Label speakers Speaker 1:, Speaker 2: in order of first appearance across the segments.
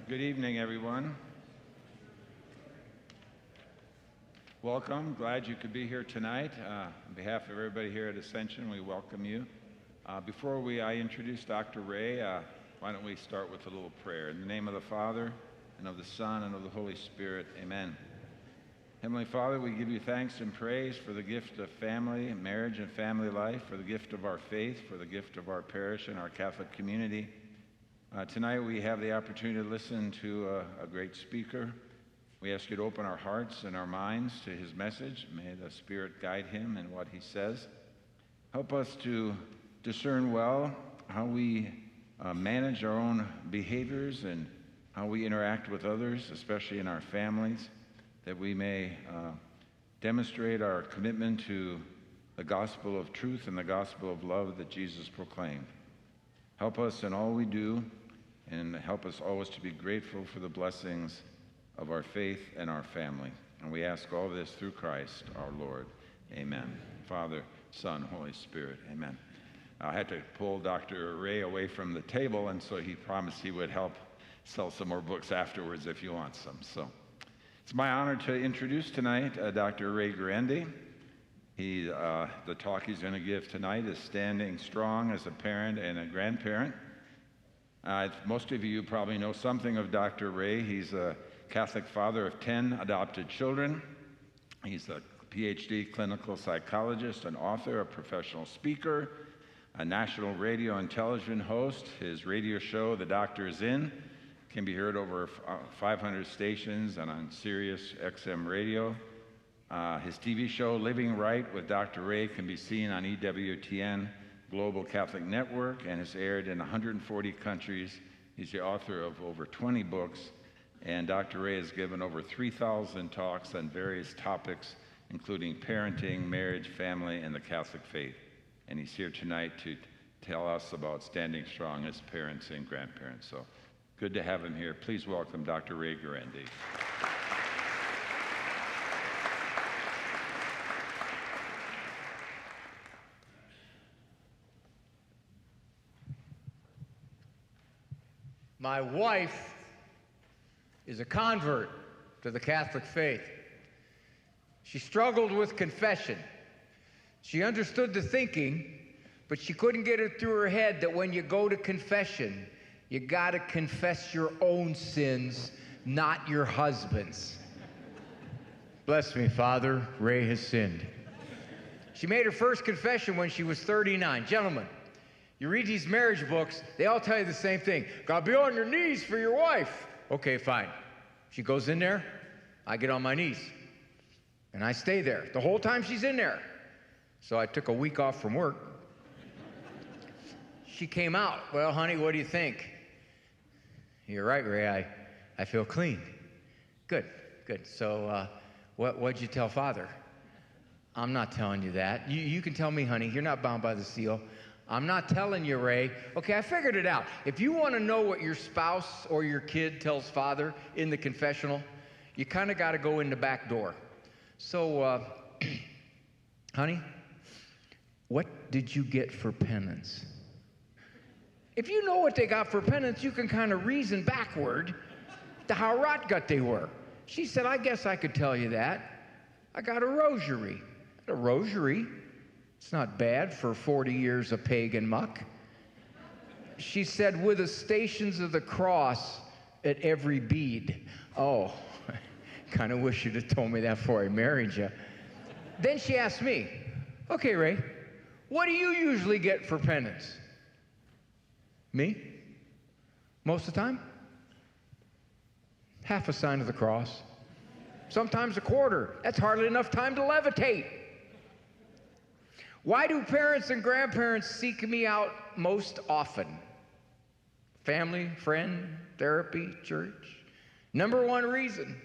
Speaker 1: Good evening, everyone. Welcome. Glad you could be here tonight. On behalf of everybody here at Ascension, we welcome you. Before I introduce Dr. Ray, why don't we start with a little prayer. In the name of the Father, and of the Son, and of the Holy Spirit, amen. Heavenly Father, we give you thanks and praise for the gift of family, marriage and family life, for the gift of our faith, for the gift of our parish and our Catholic community. Tonight we have the opportunity to listen to a great speaker. We ask you to open our hearts and our minds to his message. May the Spirit guide him in what he says. Help us to discern well how we manage our own behaviors and how we interact with others, especially in our families, that we may demonstrate our commitment to the gospel of truth and the gospel of love that Jesus proclaimed. Help us in all we do, and help us always to be grateful for the blessings of our faith and our family. And we ask all this through Christ our Lord. Amen. Father, Son, Holy Spirit. Amen. I had to pull Dr. Ray away from the table, and so he promised he would help sell some more books afterwards if you want some. So it's my honor to introduce tonight Dr. Ray Guarendi. The talk he's going to give tonight is Standing Strong as a Parent and a Grandparent. Most of you probably know something of Dr. Ray. He's a Catholic father of 10 adopted children. He's a PhD clinical psychologist, an author, a professional speaker, a national radio and television host. His radio show, The Doctor Is In, can be heard over 500 stations and on Sirius XM radio. His TV show, Living Right with Dr. Ray, can be seen on EWTN Global Catholic Network and is aired in 140 countries. He's the author of over 20 books, and Dr. Ray has given over 3,000 talks on various topics, including parenting, marriage, family, and the Catholic faith. And he's here tonight to tell us about standing strong as parents and grandparents. So good to have him here. Please welcome Dr. Ray Guarendi.
Speaker 2: My wife is a convert to the Catholic faith. She struggled with confession. She understood the thinking, but she couldn't get it through her head that when you go to confession, you gotta confess your own sins, not your husband's. Bless me, Father, Ray has sinned. She made her first confession when she was 39. Gentlemen, you read these marriage books, they all tell you the same thing. Gotta be on your knees for your wife. Okay, fine. She goes in there, I get on my knees. And I stay there the whole time she's in there. So I took a week off from work. She came out. Well, honey, what do you think? You're right, Ray, I feel clean. Good. So what'd you tell Father? I'm not telling you that. You can tell me, honey. You're not bound by the seal. I'm not telling you, Ray. Okay, I figured it out. If you want to know what your spouse or your kid tells Father in the confessional, you kind of got to go in the back door. So, honey, what did you get for penance? If you know what they got for penance, you can kind of reason backward to how rotgut they were. She said, I guess I could tell you that. I got a rosary. A rosary? It's not bad for 40 years of pagan muck. She said, with the stations of the cross at every bead. Oh, kind of wish you'd have told me that before I married you. Then she asked me, okay, Ray, what do you usually get for penance? Me? Most of the time? Half a sign of the cross. Sometimes a quarter. That's hardly enough time to levitate. Why do parents and grandparents seek me out most often? Family, friend, therapy, church. Number one reason,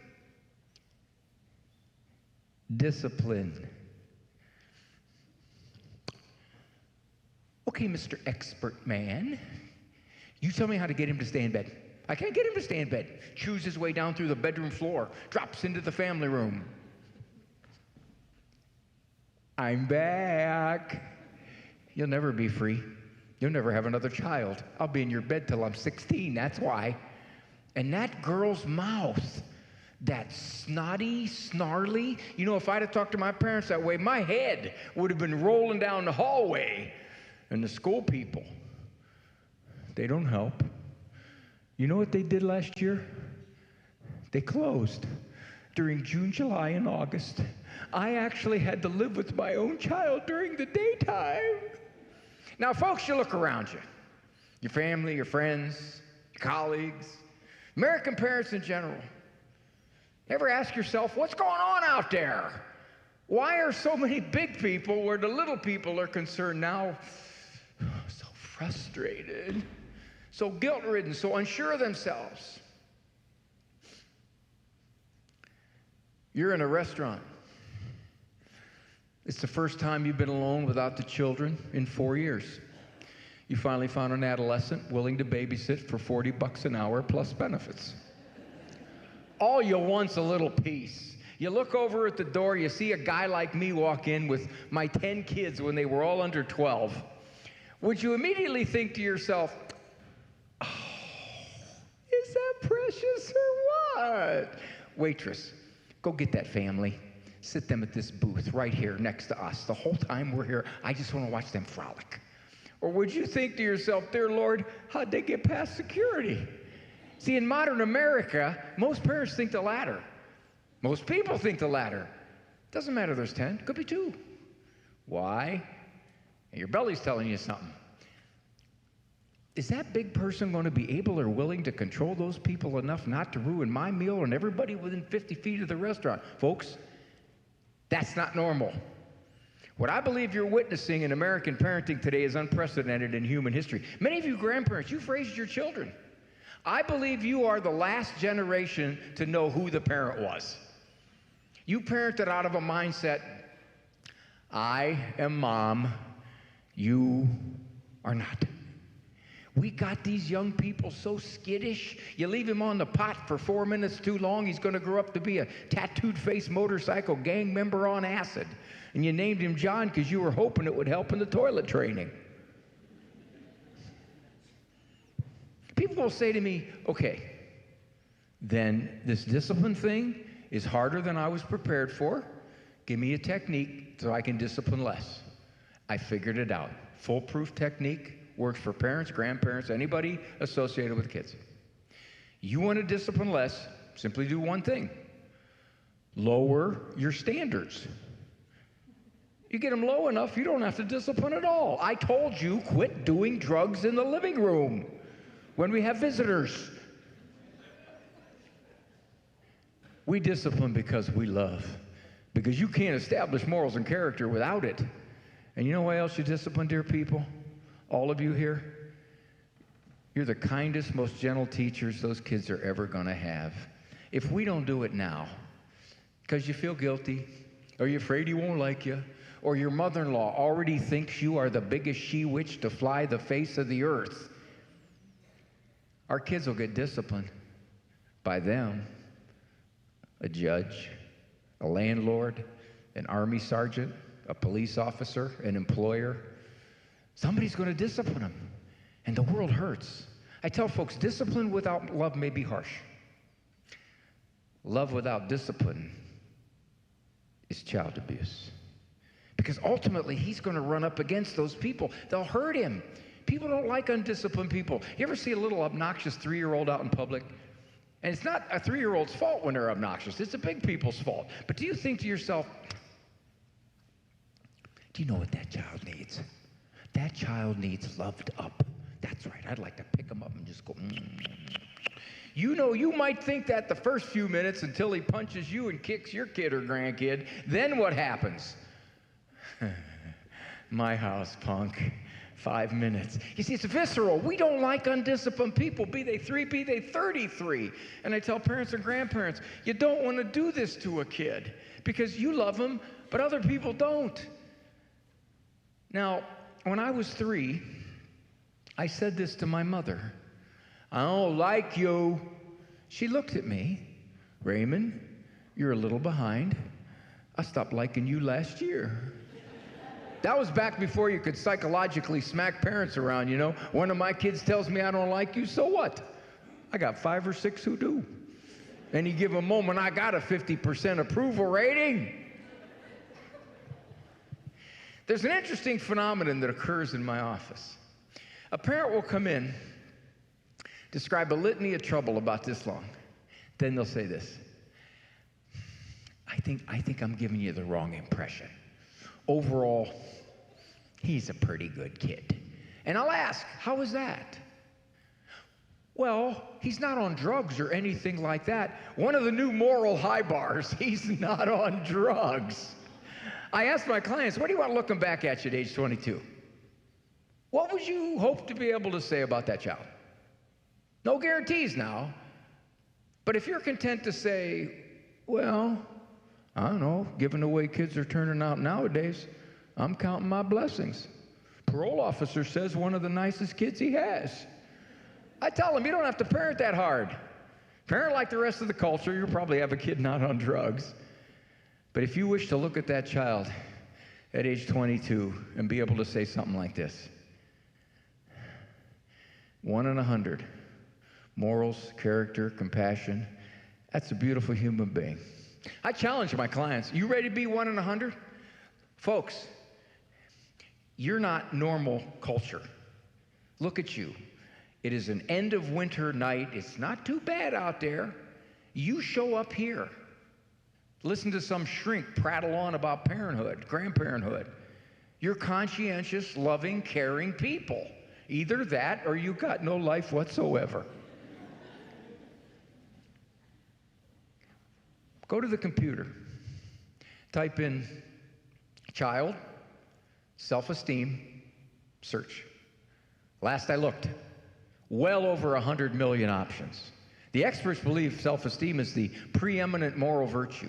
Speaker 2: discipline. Okay, Mr. Expert Man, you tell me how to get him to stay in bed. I can't get him to stay in bed. Chews his way down through the bedroom floor, drops into the family room. I'm back. You'll never be free. You'll never have another child. I'll be in your bed till I'm 16, that's why. And that girl's mouth, that snotty, snarly, you know, if I'd have talked to my parents that way, my head would have been rolling down the hallway. And the school people, they don't help. You know what they did last year? They closed during June, July, and August. I actually had to live with my own child during the daytime. Now, folks, you look around you. Your family, your friends, your colleagues, American parents in general. Ever ask yourself, what's going on out there? Why are so many big people where the little people are concerned now? So frustrated, so guilt-ridden, so unsure of themselves. You're in a restaurant. It's the first time you've been alone without the children in 4 years. You finally found an adolescent willing to babysit for $40 an hour plus benefits. All you want's a little peace. You look over at the door, you see a guy like me walk in with my 10 kids when they were all under 12. Would you immediately think to yourself, oh, is that precious or what? Waitress, go get that family. Sit them at this booth right here next to us. The whole time we're here, I just want to watch them frolic. Or would you think to yourself, dear Lord, how'd they get past security? See, in modern America, most parents think the latter. Most people think the latter. Doesn't matter there's 10, could be 2. Why? Your belly's telling you something. Is that big person going to be able or willing to control those people enough not to ruin my meal and everybody within 50 feet of the restaurant? Folks, that's not normal. What I believe you're witnessing in American parenting today is unprecedented in human history. Many of you grandparents, you've raised your children. I believe you are the last generation to know who the parent was. You parented out of a mindset, I am mom, you are not. We got these young people so skittish. You leave him on the pot for 4 minutes too long, he's going to grow up to be a tattooed-faced motorcycle gang member on acid. And you named him John because you were hoping it would help in the toilet training. People will say to me, okay, then this discipline thing is harder than I was prepared for. Give me a technique so I can discipline less. I figured it out. Foolproof technique. Works for parents, grandparents, anybody associated with kids. You want to discipline less, simply do one thing. Lower your standards. You get them low enough, you don't have to discipline at all. I told you, quit doing drugs in the living room when we have visitors. We discipline because we love. Because you can't establish morals and character without it. And you know why else you discipline, dear people? All of you here, you're the kindest, most gentle teachers those kids are ever going to have. If we don't do it now, because you feel guilty, or you're afraid he won't like you, or your mother-in-law already thinks you are the biggest she-witch to fly the face of the earth, our kids will get disciplined by them, a judge, a landlord, an army sergeant, a police officer, an employer. Somebody's going to discipline them, and the world hurts. I tell folks, discipline without love may be harsh. Love without discipline is child abuse. Because ultimately, he's going to run up against those people. They'll hurt him. People don't like undisciplined people. You ever see a little obnoxious 3-year-old out in public? And it's not a 3-year-old's fault when they're obnoxious. It's the big people's fault. But do you think to yourself, do you know what that child needs? That child needs loved up. That's right. I'd like to pick him up and just go, You know, you might think that the first few minutes until he punches you and kicks your kid or grandkid. Then what happens? My house, punk. 5 minutes. You see, it's visceral. We don't like undisciplined people, be they 3, be they 33. And I tell parents and grandparents, you don't want to do this to a kid because you love them, but other people don't. Now, when I was 3, I said this to my mother. I don't like you. She looked at me. Raymond, you're a little behind. I stopped liking you last year. That was back before you could psychologically smack parents around, you know. One of my kids tells me I don't like you, so what? I got 5 or 6 who do. Any given moment, I got a 50% approval rating. There's an interesting phenomenon that occurs in my office. A parent will come in, describe a litany of trouble about this long. Then they'll say this: I think I'm giving you the wrong impression. Overall, he's a pretty good kid. And I'll ask, how is that? Well, he's not on drugs or anything like that. One of the new moral high bars, he's not on drugs. I ask my clients, what do you want looking back at you at age 22? What would you hope to be able to say about that child? No guarantees now. But if you're content to say, well, I don't know, given the way kids are turning out nowadays, I'm counting my blessings. Parole officer says one of the nicest kids he has. I tell him, you don't have to parent that hard. Parent like the rest of the culture, you'll probably have a kid not on drugs. But if you wish to look at that child at age 22 and be able to say something like this: 1 in 100, morals, character, compassion, that's a beautiful human being. I challenge my clients, you ready to be 1 in 100? Folks, you're not normal culture. Look at you. It is an end of winter night. It's not too bad out there. You show up here. Listen to some shrink prattle on about parenthood, grandparenthood. You're conscientious, loving, caring people. Either that or you got no life whatsoever. Go to the computer. Type in child, self-esteem, search. Last I looked, well over 100 million options. The experts believe self-esteem is the preeminent moral virtue.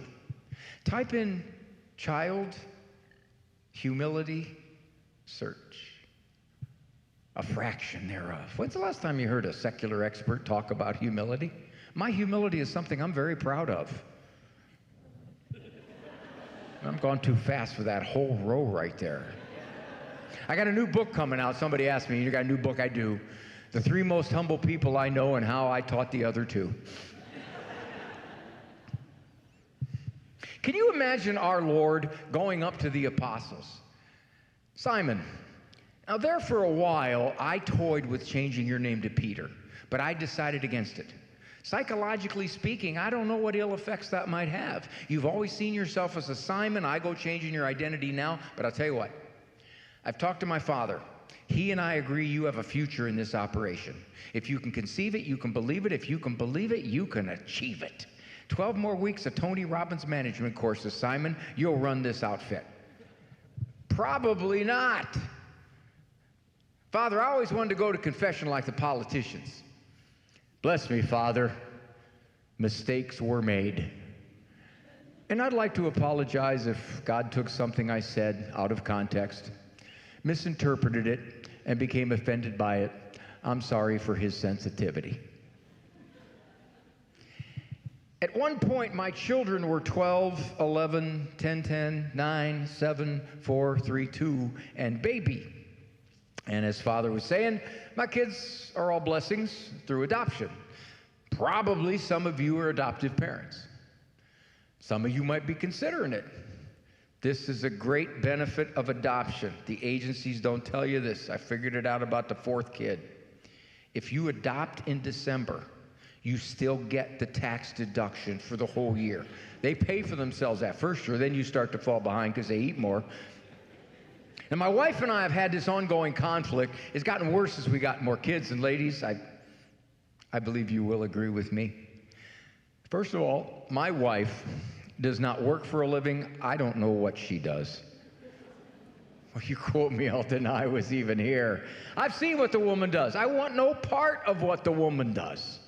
Speaker 2: Type in child, humility, search. A fraction thereof. When's the last time you heard a secular expert talk about humility? My humility is something I'm very proud of. I'm going too fast for that whole row right there. I got a new book coming out. Somebody asked me, you got a new book? I do. The 3 most humble people I know and how I taught the other 2. Can you imagine our Lord going up to the apostles? Simon, now there for a while I toyed with changing your name to Peter, but I decided against it. Psychologically speaking, I don't know what ill effects that might have. You've always seen yourself as a Simon. I go changing your identity now, but I'll tell you what. I've talked to my father. He and I agree you have a future in this operation. If you can conceive it, you can believe it. If you can believe it, you can achieve it. 12 more weeks of Tony Robbins management courses, Simon, you'll run this outfit. Probably not. Father, I always wanted to go to confession like the politicians. Bless me, Father. Mistakes were made. And I'd like to apologize if God took something I said out of context, misinterpreted it, and became offended by it. I'm sorry for his sensitivity. At one point, my children were 12, 11, 10, 10, 9, 7, 4, 3, 2, and baby. And as Father was saying, my kids are all blessings through adoption. Probably some of you are adoptive parents. Some of you might be considering it. This is a great benefit of adoption. The agencies don't tell you this. I figured it out about the 4th kid. If you adopt in December, you still get the tax deduction for the whole year. They pay for themselves that first year, then you start to fall behind because they eat more. And my wife and I have had this ongoing conflict. It's gotten worse as we got more kids. And ladies, I believe you will agree with me. First of all, my wife does not work for a living. I don't know what she does. Well, you quote me, I'll deny I was even here. I've seen what the woman does. I want no part of what the woman does.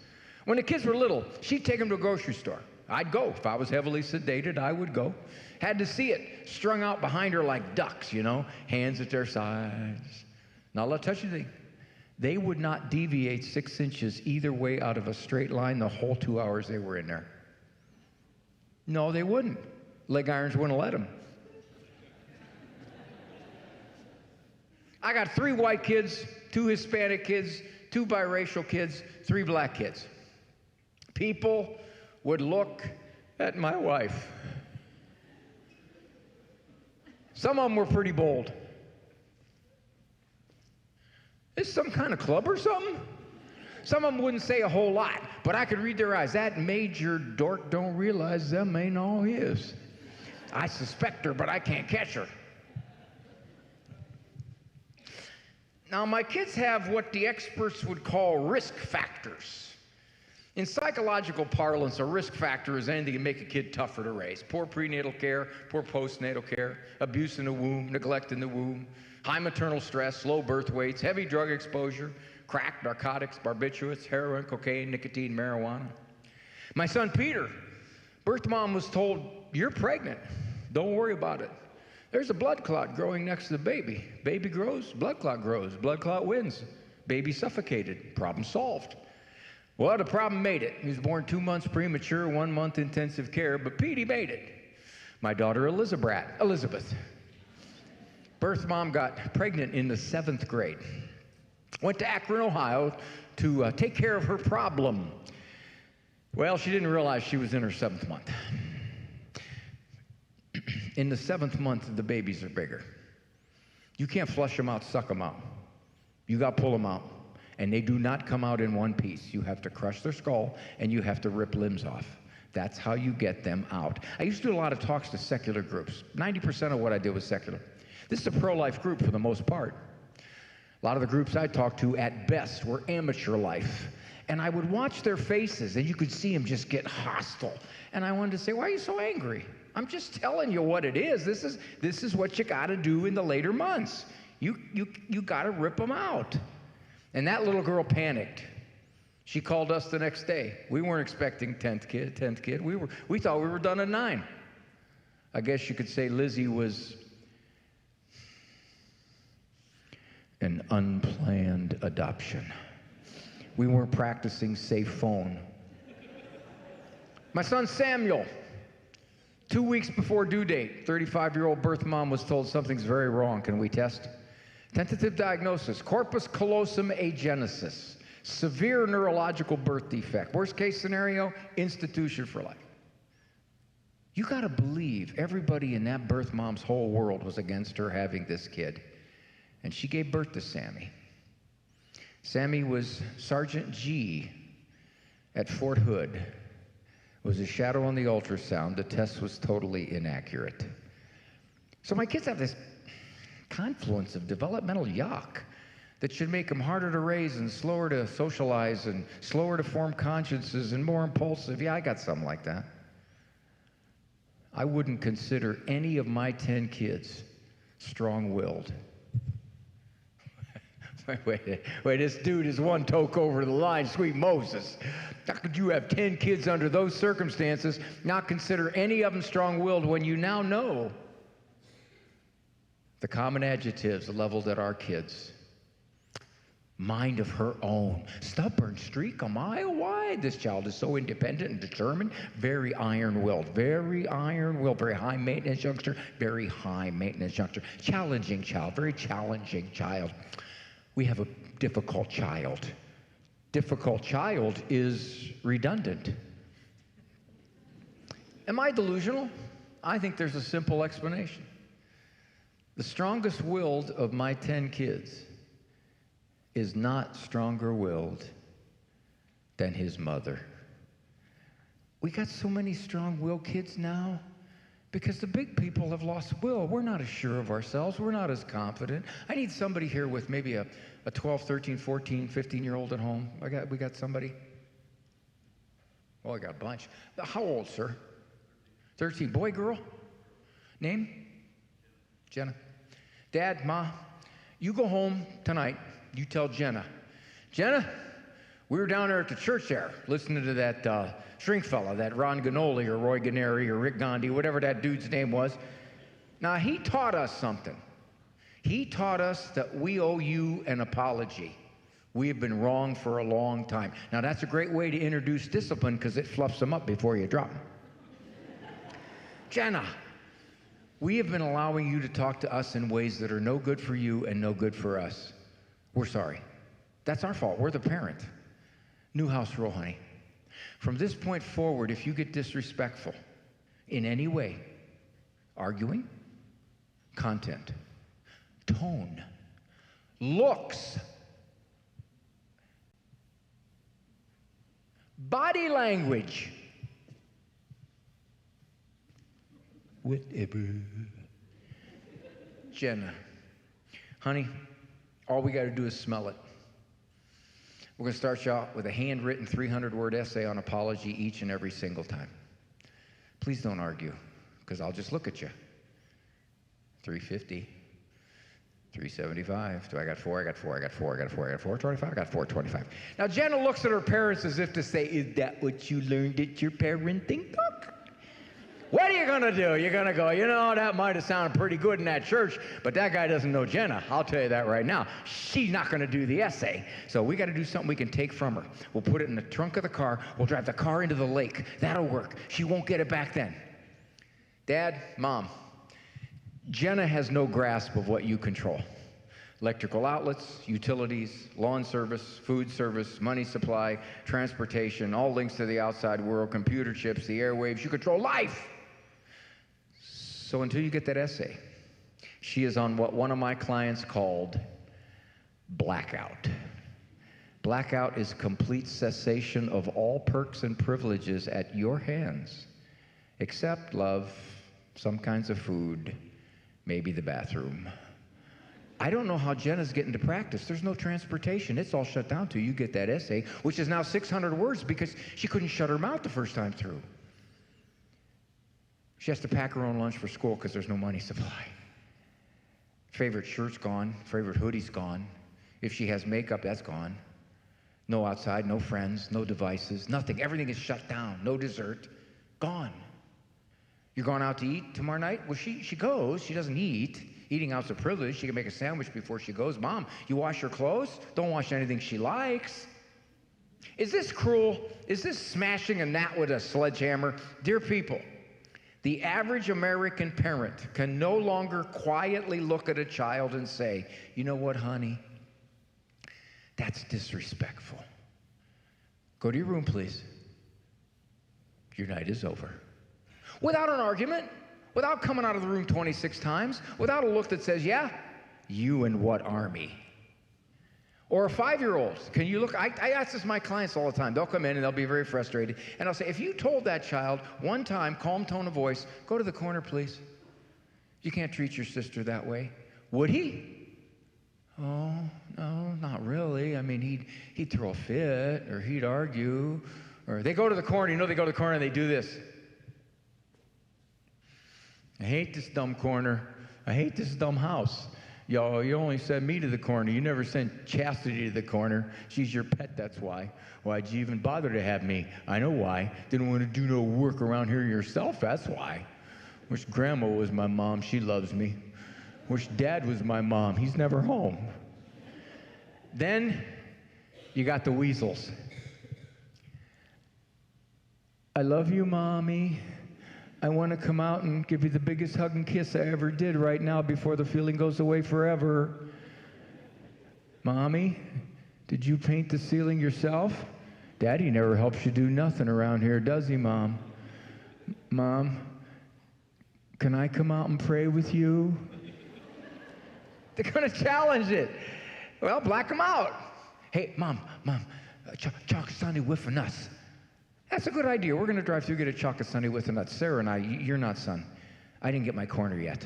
Speaker 2: When the kids were little, she'd take them to a grocery store. I'd go. If I was heavily sedated, I would go. Had to see it strung out behind her like ducks, you know, hands at their sides. Not let touch anything. They would not deviate 6 inches either way out of a straight line the whole 2 hours they were in there. No, they wouldn't. Leg irons wouldn't let them. I got 3 white kids, 2 Hispanic kids, 2 biracial kids, 3 black kids. People would look at my wife. Some of them were pretty bold. Is some kind of club or something? Some of them wouldn't say a whole lot, but I could read their eyes. That major dork don't realize them ain't all his. I suspect her, but I can't catch her. Now, my kids have what the experts would call risk factors. In psychological parlance, a risk factor is anything that can make a kid tougher to raise. Poor prenatal care, poor postnatal care, abuse in the womb, neglect in the womb, high maternal stress, low birth weights, heavy drug exposure, crack, narcotics, barbiturates, heroin, cocaine, nicotine, marijuana. My son Peter, birth mom was told, "You're pregnant. Don't worry about it. There's a blood clot growing next to the baby. Baby grows, blood clot grows. Blood clot wins. Baby suffocated. Problem solved." Well, the problem made it. He was born 2 months premature, 1 month intensive care, but Petey made it. My daughter Elizabeth. Birth mom got pregnant in the 7th grade. Went to Akron, Ohio to take care of her problem. Well, she didn't realize she was in her 7th month. In the 7th month, the babies are bigger. You can't flush them out, suck them out. You got to pull them out. And they do not come out in one piece. You have to crush their skull, and you have to rip limbs off. That's how you get them out. I used to do a lot of talks to secular groups. 90% of what I did was secular. This is a pro-life group for the most part. A lot of the groups I talked to at best were amateur life. And I would watch their faces, and you could see them just get hostile. And I wanted to say, "Why are you so angry? I'm just telling you what it is. This is what you got to do in the later months. You got to rip them out." And that little girl panicked. She called us the next day. We weren't expecting 10th kid. We thought we were done at 9. I guess you could say Lizzie was an unplanned adoption. We weren't practicing safe phone. My son Samuel, 2 weeks before due date, 35-year-old birth mom was told something's very wrong. Can we test? Tentative diagnosis, corpus callosum agenesis, severe neurological birth defect. Worst case scenario, institution for life. You got to believe everybody in that birth mom's whole world was against her having this kid. And she gave birth to Sammy. Sammy was Sergeant G at Fort Hood. It was a shadow on the ultrasound. The test was totally inaccurate. So my kids have this confluence of developmental yuck that should make them harder to raise and slower to socialize and slower to form consciences and more impulsive. Yeah, I got something like that. I wouldn't consider any of my 10 kids strong-willed. Wait, this dude is one toke over the line, sweet Moses. How could you have 10 kids under those circumstances, not consider any of them strong-willed when you now know the common adjectives leveled at our kids? Mind of her own, stubborn streak a mile wide. This child is so independent and determined, very iron-willed, very high maintenance youngster, very high maintenance youngster. Challenging child, very challenging child. We have a difficult child. Difficult child is redundant. Am I delusional? I think there's a simple explanation. The strongest willed of my 10 kids is not stronger willed than his mother. We got so many strong-willed kids now because the big people have lost will. We're not as sure of ourselves. We're not as confident. I need somebody here with maybe a 12, 13, 14, 15-year-old at home. We got somebody? Oh, I got a bunch. How old, sir? 13. Boy, girl? Name? Jenna. Dad, Ma, you go home tonight. You tell Jenna. Jenna, we were down there at the church there, listening to that shrink fella, that Ron Ganoli or Roy Ganeri or Rick Gandhi, whatever that dude's name was. Now, he taught us something. He taught us that we owe you an apology. We have been wrong for a long time. Now, that's a great way to introduce discipline because it fluffs them up before you drop them. Jenna, we have been allowing you to talk to us in ways that are no good for you and no good for us. We're sorry. That's our fault. We're the parent. New house rule, honey. From this point forward, if you get disrespectful in any way, arguing, content, tone, looks, body language, whatever. Jenna, honey, all we got to do is smell it. We're going to start you out with a handwritten 300-word essay on apology each and every single time. Please don't argue, because I'll just look at you. 350, 375. Do I got 4? I got 4. I got 4. I got 4. I got 425. I got 425. Now, Jenna looks at her parents as if to say, is that what you learned at your parenting book? What are you going to do? You're going to go, you know, that might have sounded pretty good in that church, but that guy doesn't know Jenna. I'll tell you that right now. She's not going to do the essay. So we got to do something we can take from her. We'll put it in the trunk of the car. We'll drive the car into the lake. That'll work. She won't get it back then. Dad, Mom, Jenna has no grasp of what you control. Electrical outlets, utilities, lawn service, food service, money supply, transportation, all links to the outside world, computer chips, the airwaves. You control life. So until you get that essay, she is on what one of my clients called blackout. Blackout is complete cessation of all perks and privileges at your hands, except love, some kinds of food, maybe the bathroom. I don't know how Jenna's getting to practice. There's no transportation. It's all shut down till you get that essay, which is now 600 words because she couldn't shut her mouth the first time through. She has to pack her own lunch for school because there's no money supply. Favorite shirt's gone. Favorite hoodie's gone. If she has makeup, that's gone. No outside, no friends, no devices, nothing. Everything is shut down. No dessert. Gone. You're going out to eat tomorrow night? Well, she goes. She doesn't eat. Eating out's a privilege. She can make a sandwich before she goes. Mom, you wash her clothes? Don't wash anything she likes. Is this cruel? Is this smashing a gnat with a sledgehammer? Dear people, the average American parent can no longer quietly look at a child and say, you know what, honey? That's disrespectful. Go to your room, please. Your night is over. Without an argument, without coming out of the room 26 times, without a look that says, yeah, you and what army? Or a 5-year-old, can you look? I ask this to my clients all the time. They'll come in and they'll be very frustrated. And I'll say, if you told that child one time, calm tone of voice, go to the corner, please. You can't treat your sister that way. Would he? Oh, no, not really. I mean, he'd throw a fit, or he'd argue. Or they go to the corner, you know they go to the corner and they do this. I hate this dumb corner. I hate this dumb house. Yo, you only sent me to the corner. You never sent Chastity to the corner. She's your pet, that's why. Why'd you even bother to have me? I know why. Didn't want to do no work around here yourself, that's why. Wish Grandma was my mom. She loves me. Wish Dad was my mom. He's never home. Then you got the weasels. I love you, Mommy. I want to come out and give you the biggest hug and kiss I ever did right now before the feeling goes away forever. Mommy, did you paint the ceiling yourself? Daddy never helps you do nothing around here, does he, Mom? Mom, can I come out and pray with you? They're going to challenge it. Well, black them out. Hey, Mom, chocolate sundae with nuts. That's a good idea. We're going to drive through, get a chocolate sundae with the nuts. Sarah and I, you're not, son. I didn't get my corner yet.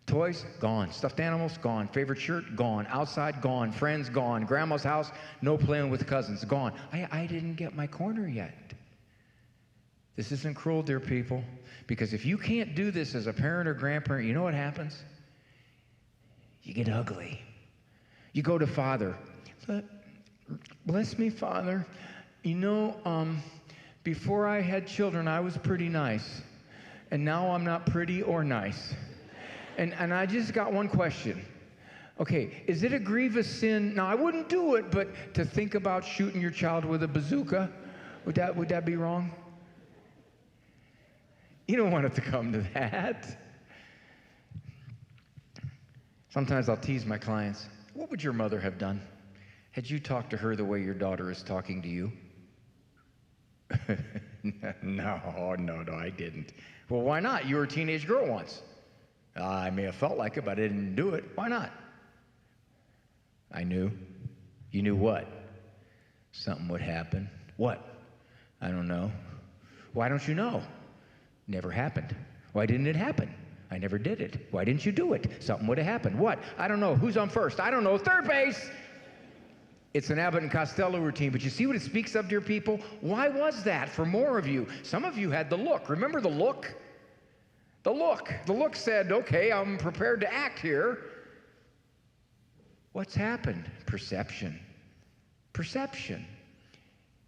Speaker 2: Toys, gone. Stuffed animals, gone. Favorite shirt, gone. Outside, gone. Friends, gone. Grandma's house, no playing with cousins, gone. I didn't get my corner yet. This isn't cruel, dear people, because if you can't do this as a parent or grandparent, you know what happens? You get ugly. You go to Father. Bless me, Father. You know, before I had children, I was pretty nice. And now I'm not pretty or nice. And I just got one question. Okay, is it a grievous sin? Now, I wouldn't do it, but to think about shooting your child with a bazooka, would that be wrong? You don't want it to come to that. Sometimes I'll tease my clients. What would your mother have done had you talked to her the way your daughter is talking to you? No, I didn't. Well, why not? You were a teenage girl once. I may have felt like it, but I didn't do it. Why not? I knew. You knew what? Something would happen. What? I don't know. Why don't you know? Never happened. Why didn't it happen? I never did it. Why didn't you do it? Something would have happened. What? I don't know. Who's on first? I don't know. Third base! It's an Abbott and Costello routine, but you see what it speaks of, dear people? Why was that for more of you? Some of you had the look. Remember the look? The look. The look said, okay, I'm prepared to act here. What's happened? Perception. Perception.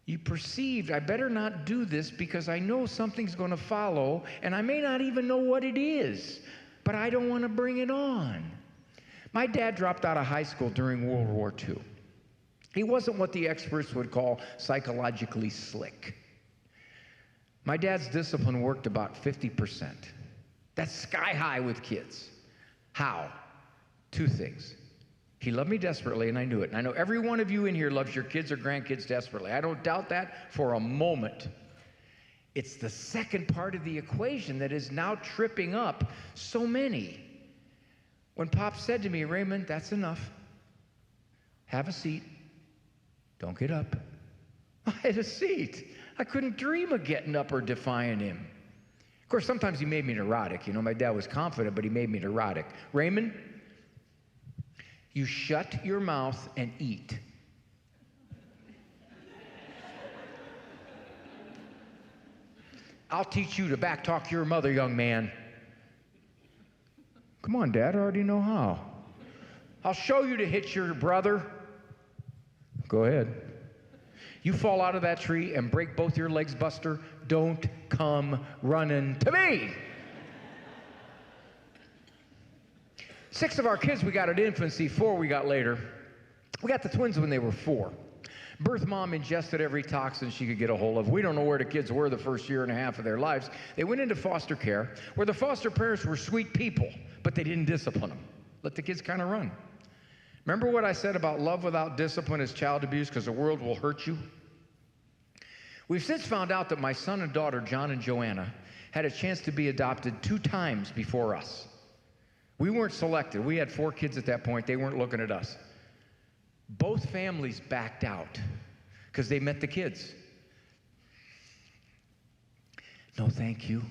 Speaker 2: You perceived, I better not do this because I know something's going to follow, and I may not even know what it is, but I don't want to bring it on. My dad dropped out of high school during World War II. He wasn't what the experts would call psychologically slick. My dad's discipline worked about 50%. That's sky high with kids. How? Two things. He loved me desperately, and I knew it. And I know every one of you in here loves your kids or grandkids desperately. I don't doubt that for a moment. It's the second part of the equation that is now tripping up so many. When Pop said to me, Raymond, that's enough. Have a seat. Don't get up. I had a seat. I couldn't dream of getting up or defying him. Of course, sometimes he made me neurotic. You know, my dad was confident, but he made me neurotic. Raymond, you shut your mouth and eat. I'll teach you to backtalk your mother, young man. Come on, Dad, I already know how. I'll show you to hit your brother. Go ahead. You fall out of that tree and break both your legs, Buster. Don't come running to me. 6 of our kids we got at infancy, 4 we got later. We got the twins when they were 4. Birth mom ingested every toxin she could get a hold of. We don't know where the kids were the first year and a half of their lives. They went into foster care, where the foster parents were sweet people, but they didn't discipline them. Let the kids kind of run. Remember what I said about love without discipline is child abuse, because the world will hurt you? We've since found out that my son and daughter, John and Joanna, had a chance to be adopted 2 times before us. We weren't selected. We had 4 kids at that point. They weren't looking at us. Both families backed out because they met the kids. No, thank you.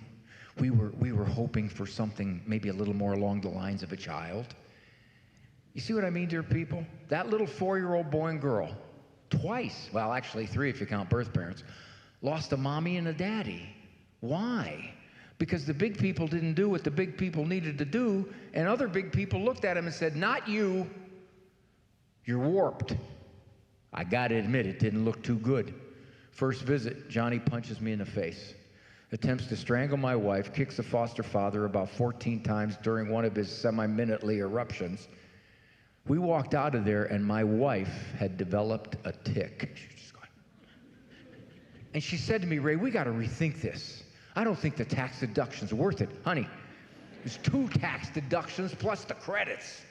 Speaker 2: We were hoping for something maybe a little more along the lines of a child. You see what I mean, dear people? That little 4-year-old boy and girl, twice, well, actually 3 if you count birth parents, lost a mommy and a daddy. Why? Because the big people didn't do what the big people needed to do, and other big people looked at him and said, not you. You're warped. I gotta admit, it didn't look too good. First visit, Johnny punches me in the face, attempts to strangle my wife, kicks the foster father about 14 times during one of his semi-minutely eruptions. We walked out of there, and my wife had developed a tic. And she said to me, Ray, we got to rethink this. I don't think the tax deduction's worth it. Honey, there's 2 tax deductions plus the credits.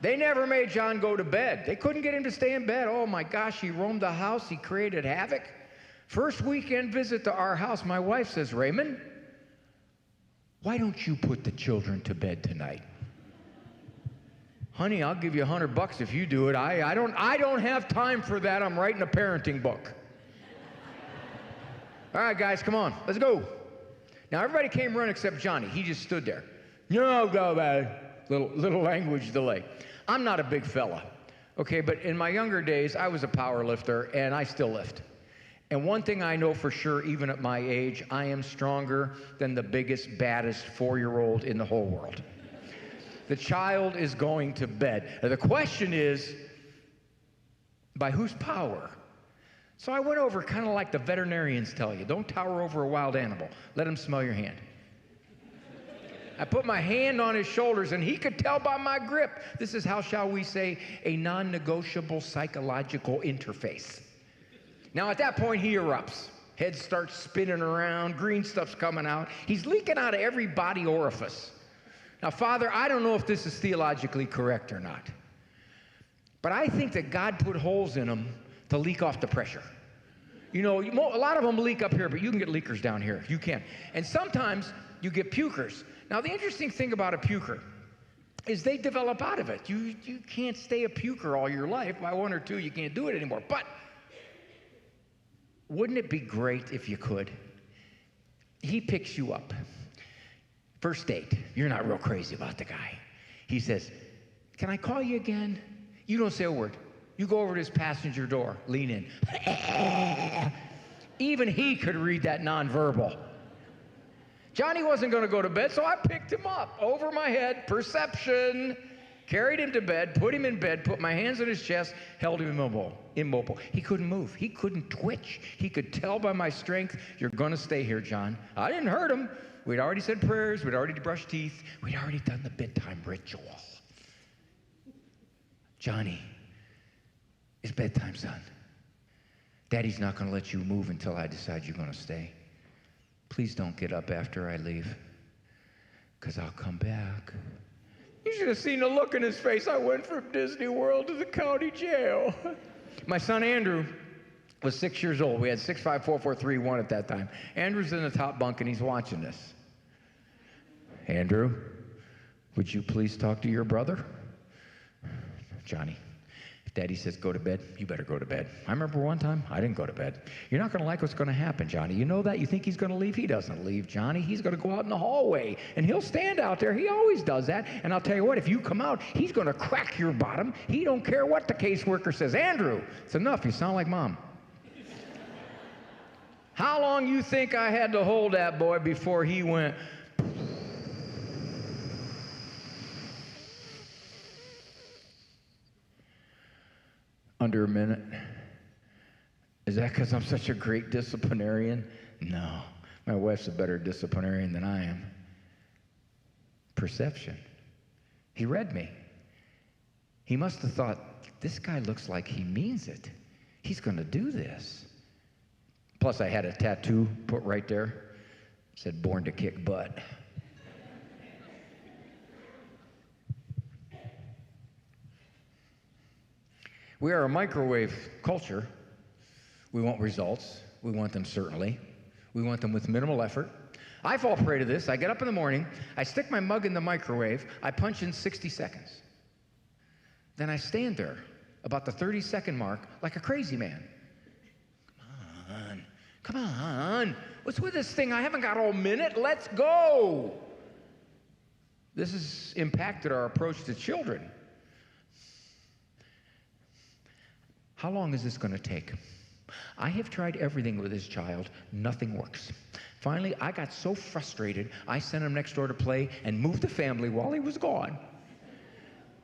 Speaker 2: They never made John go to bed. They couldn't get him to stay in bed. Oh, my gosh, he roamed the house. He created havoc. First weekend visit to our house, my wife says, Raymond, why don't you put the children to bed tonight? Honey, I'll give you $100 if you do it. I don't have time for that. I'm writing a parenting book. All right, guys, come on. Let's go. Now, everybody came running except Johnny. He just stood there. No, go back. Little language delay. I'm not a big fella, okay? But in my younger days, I was a power lifter, and I still lift. And one thing I know for sure, even at my age, I am stronger than the biggest, baddest 4-year-old in the whole world. The child is going to bed. Now, the question is, by whose power? So I went over kind of like the veterinarians tell you. Don't tower over a wild animal. Let him smell your hand. I put my hand on his shoulders, and he could tell by my grip. This is how, shall we say, a non-negotiable psychological interface. Now, at that point, he erupts. Head starts spinning around. Green stuff's coming out. He's leaking out of every body orifice. Now, Father, I don't know if this is theologically correct or not, but I think that God put holes in them to leak off the pressure. You know, a lot of them leak up here, but you can get leakers down here. You can. And sometimes you get pukers. Now, the interesting thing about a puker is they develop out of it. You can't stay a puker all your life. By 1 or 2, you can't do it anymore. But wouldn't it be great if you could? He picks you up. First date. You're not real crazy about the guy. He says, "Can I call you again?" You don't say a word. You go over to his passenger door, lean in. Even he could read that nonverbal. Johnny wasn't going to go to bed, so I picked him up over my head, perception, carried him to bed, put him in bed, put my hands on his chest, held him immobile. He couldn't move. He couldn't twitch. He could tell by my strength, "You're going to stay here, John." I didn't hurt him. We'd already said prayers. We'd already brushed teeth. We'd already done the bedtime ritual. "Johnny, it's bedtime, son. Daddy's not going to let you move until I decide you're going to stay. Please don't get up after I leave, because I'll come back." You should have seen the look in his face. I went from Disney World to the county jail. My son Andrew was 6 years old. We had 65443-1 at that time. Andrew's in the top bunk, and he's watching this. "Andrew, would you please talk to your brother?" "Johnny, if Daddy says go to bed, you better go to bed." I remember one time, I didn't go to bed. "You're not going to like what's going to happen, Johnny. You know that? You think he's going to leave? He doesn't leave, Johnny. He's going to go out in the hallway, and he'll stand out there. He always does that. And I'll tell you what, if you come out, he's going to crack your bottom. He don't care what the caseworker says. Andrew, it's enough. You sound like Mom." How long you think I had to hold that boy before he went? Under a minute. Is that because I'm such a great disciplinarian? No. My wife's a better disciplinarian than I am. Perception. He read me. He must have thought, this guy looks like he means it. He's going to do this. Plus, I had a tattoo put right there. It said, "Born to kick butt." We are a microwave culture. We want results. We want them certainly. We want them with minimal effort. I fall prey to this. I get up in the morning. I stick my mug in the microwave. I punch in 60 seconds. Then I stand there about the 30-second mark like a crazy man. Come on. What's with this thing? I haven't got all minute. Let's go. This has impacted our approach to children. How long is this going to take? I have tried everything with this child. Nothing works. Finally, I got so frustrated, I sent him next door to play and moved the family while he was gone.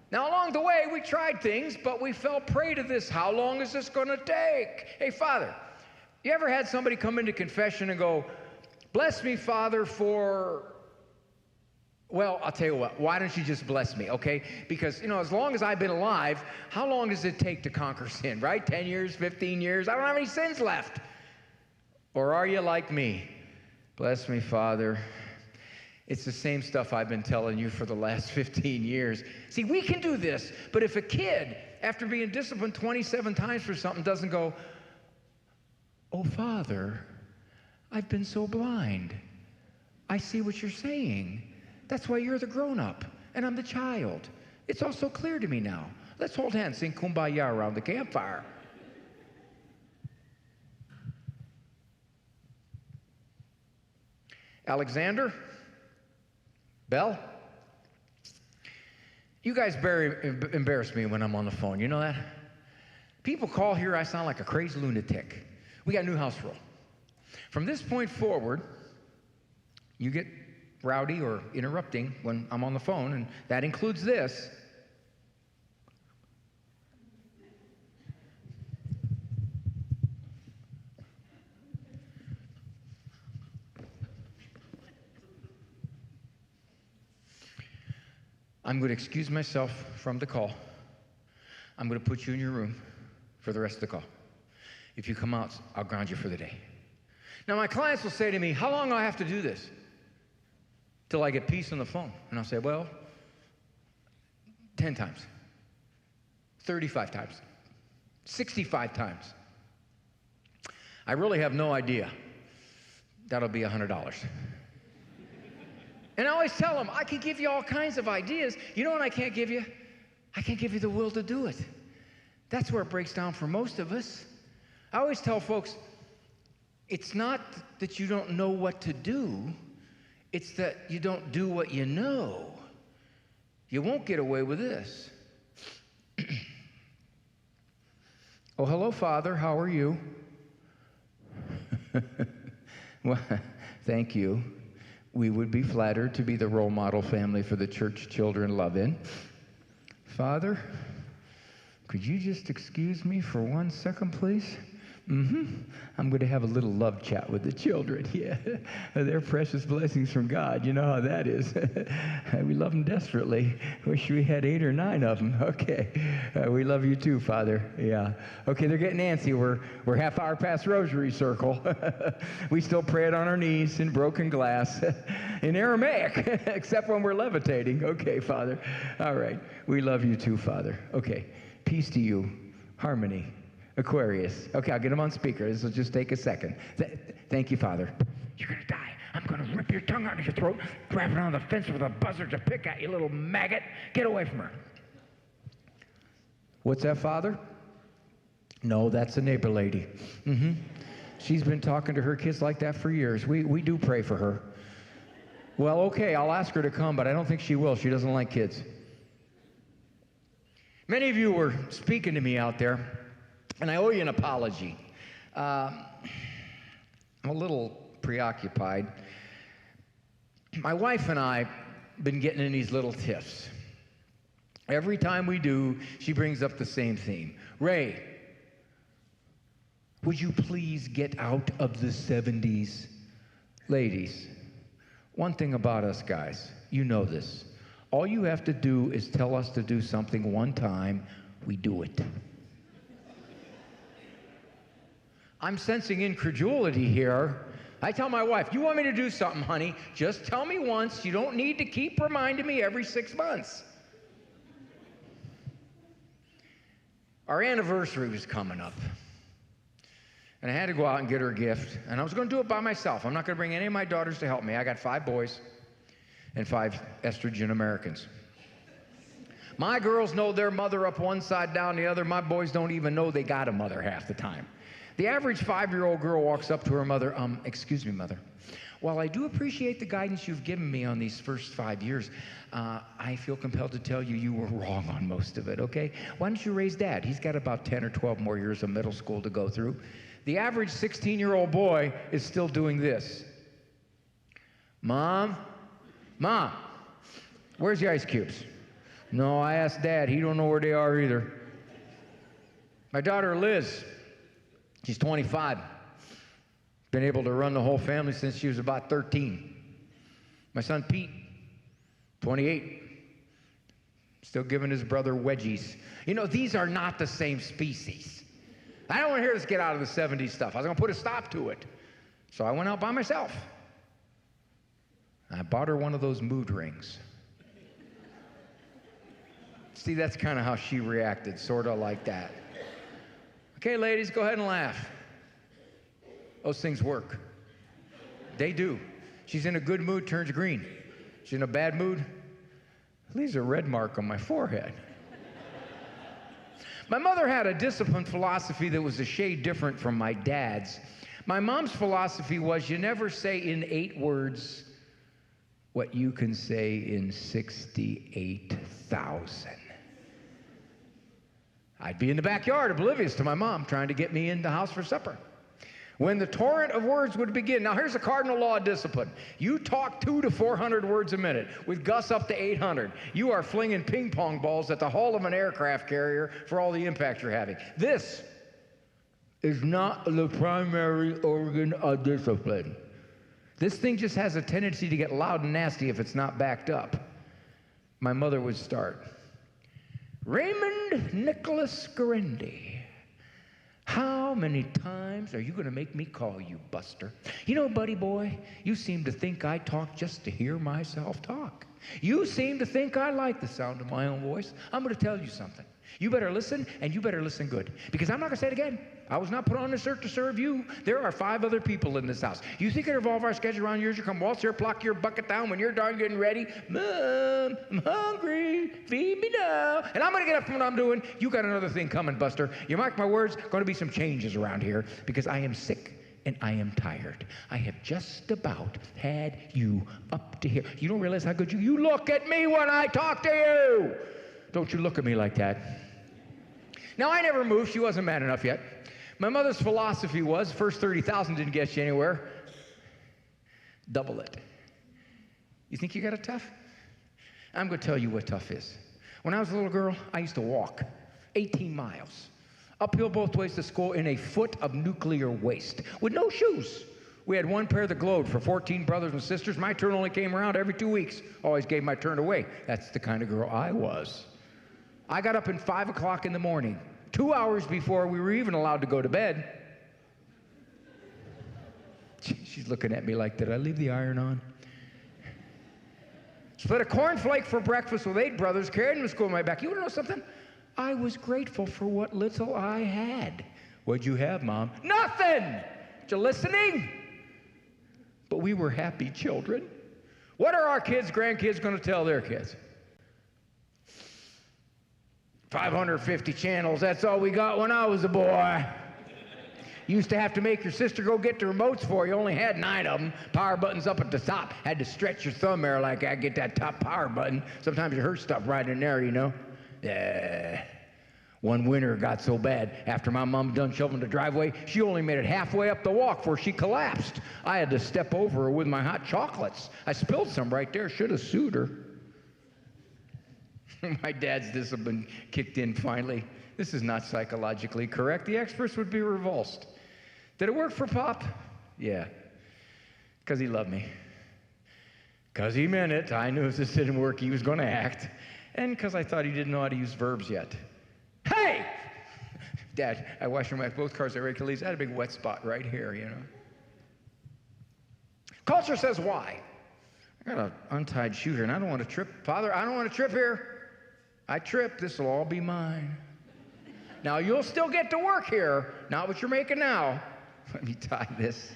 Speaker 2: Now, along the way, we tried things, but we fell prey to this. How long is this going to take? Hey, Father, you ever had somebody come into confession and go, "Bless me, Father, for..." Well, I'll tell you what, why don't you just bless me, okay? Because, as long as I've been alive, how long does it take to conquer sin, right? 10 years, 15 years? I don't have any sins left. Or are you like me? "Bless me, Father." It's the same stuff I've been telling you for the last 15 years. See, we can do this, but if a kid, after being disciplined 27 times for something, doesn't go, "Oh, Father, I've been so blind. I see what you're saying. That's why you're the grown-up, and I'm the child. It's all so clear to me now. Let's hold hands, sing Kumbaya around the campfire." Alexander, Bell, you guys very embarrass me when I'm on the phone. You know that? People call here, I sound like a crazy lunatic. We got a new house rule. From this point forward, you get rowdy or interrupting when I'm on the phone, and that includes this. I'm going to excuse myself from the call. I'm going to put you in your room for the rest of the call. If you come out, I'll ground you for the day. Now, my clients will say to me, "How long do I have to do this?" Till I get peace on the phone. And I'll say, "Well, 10 times, 35 times, 65 times. I really have no idea. That'll be $100. And I always tell them, I can give you all kinds of ideas. You know what I can't give you? I can't give you the will to do it. That's where it breaks down for most of us. I always tell folks, it's not that you don't know what to do, it's that you don't do what you know. You won't get away with this. Oh, hello, Father. How are you? Well, thank you. We would be flattered to be the role model family for the church children love in. Father, could you just excuse me for 1 second, please? I'm going to have a little love chat with the children. Yeah, they're precious blessings from God. You know how that is. We love them desperately. Wish we had 8 or 9 of them. Okay, we love you too, Father. Yeah. Okay, they're getting antsy. We're half hour past Rosary Circle. We still pray it on our knees in broken glass, in Aramaic, except when we're levitating. Okay, Father. All right, we love you too, Father. Okay, peace to you, harmony. Aquarius. Okay, I'll get him on speaker. This will just take a second. Thank you, Father. You're going to die. I'm going to rip your tongue out of your throat, grab it on the fence with a buzzer to pick at you, little maggot. Get away from her. What's that, Father? No, that's a neighbor lady. She's been talking to her kids like that for years. We do pray for her. Well, okay, I'll ask her to come, but I don't think she will. She doesn't like kids. Many of you were speaking to me out there. And I owe you an apology. I'm a little preoccupied. My wife and I have been getting in these little tiffs. Every time we do, she brings up the same theme. Ray, would you please get out of the 70s? Ladies, one thing about us guys, you know this. All you have to do is tell us to do something one time, we do it. I'm sensing incredulity here. I tell my wife, you want me to do something, honey, just tell me once. You don't need to keep reminding me every 6 months. Our anniversary was coming up. And I had to go out and get her a gift. And I was going to do it by myself. I'm not going to bring any of my daughters to help me. I got 5 boys and 5 estrogen Americans. My girls know their mother up one side, down the other. My boys don't even know they got a mother half the time. The average 5-year-old girl walks up to her mother, excuse me, mother. While I do appreciate the guidance you've given me on these first 5 years, I feel compelled to tell you you were wrong on most of it, okay? Why don't you raise Dad? He's got about 10 or 12 more years of middle school to go through. The average 16-year-old boy is still doing this. Mom, where's the ice cubes? No, I asked Dad. He don't know where they are either. My daughter Liz, she's 25. Been able to run the whole family since she was about 13. My son Pete, 28. Still giving his brother wedgies. You know, these are not the same species. I don't want to hear this get out of the 70s stuff. I was going to put a stop to it. So I went out by myself. I bought her one of those mood rings. See, that's kind of how she reacted, sort of like that. Okay, ladies, go ahead and laugh. Those things work. They do. She's in a good mood, turns green. She's in a bad mood, leaves a red mark on my forehead. My mother had a discipline philosophy that was a shade different from my dad's. My mom's philosophy was you never say in 8 words what you can say in 68,000. I'd be in the backyard oblivious to my mom trying to get me in the house for supper. When the torrent of words would begin, now here's a cardinal law of discipline. You talk 200 to 400 words a minute, with Gus up to 800. You are flinging ping pong balls at the hull of an aircraft carrier for all the impact you're having. This is not the primary organ of discipline. This thing just has a tendency to get loud and nasty if it's not backed up. My mother would start, Raymond Nicholas Guarendi. How many times are you going to make me call you Buster? You know, buddy boy, you seem to think I talk just to hear myself talk. You seem to think I like the sound of my own voice. I'm going to tell you something. You better listen, and you better listen good. Because I'm not going to say it again. I was not put on this earth to serve you. There are 5 other people in this house. You think it revolve our schedule around yours? You come waltz here, pluck your bucket down when you're darn getting ready. Mom, I'm hungry. Feed me now. And I'm going to get up from what I'm doing. You got another thing coming, Buster. You mark my words, going to be some changes around here because I am sick and I am tired. I have just about had you up to here. You don't realize how good you look at me when I talk to you. Don't you look at me like that. Now, I never moved. She wasn't mad enough yet. My mother's philosophy was, first 30,000 didn't get you anywhere. Double it. You think you got it tough? I'm going to tell you what tough is. When I was a little girl, I used to walk 18 miles, uphill both ways to school in a foot of nuclear waste with no shoes. We had one pair that glowed for 14 brothers and sisters. My turn only came around every 2 weeks. Always gave my turn away. That's the kind of girl I was. I got up at 5 o'clock in the morning, 2 hours before we were even allowed to go to bed. She's looking at me like, did I leave the iron on? Split a cornflake for breakfast with 8 brothers, carried them to school on my back. You want to know something? I was grateful for what little I had. What'd you have, Mom? Nothing! You listening? But we were happy children. What are our kids, grandkids going to tell their kids? 550 channels, that's all we got when I was a boy. You used to have to make your sister go get the remotes for you. Only had 9 of them. Power buttons up at the top. Had to stretch your thumb there like I get that top power button. Sometimes you hurt stuff right in there, you know. One winter it got so bad. After my mom done shoveling the driveway, she only made it halfway up the walk before she collapsed. I had to step over her with my hot chocolates. I spilled some right there. Should have sued her. My dad's discipline kicked in finally. This is not psychologically correct. The experts would be revulsed. Did it work for Pop? Yeah. Because he loved me. Because he meant it. I knew if this didn't work, he was going to act. And because I thought he didn't know how to use verbs yet. Hey! Dad, I washed my both cars at Hercules. I had a big wet spot right here, you know. Culture says why? I got an untied shoe here, and I don't want to trip. Father, I don't want to trip here. I trip. This will all be mine. Now, you'll still get to work here. Not what you're making now. Let me tie this.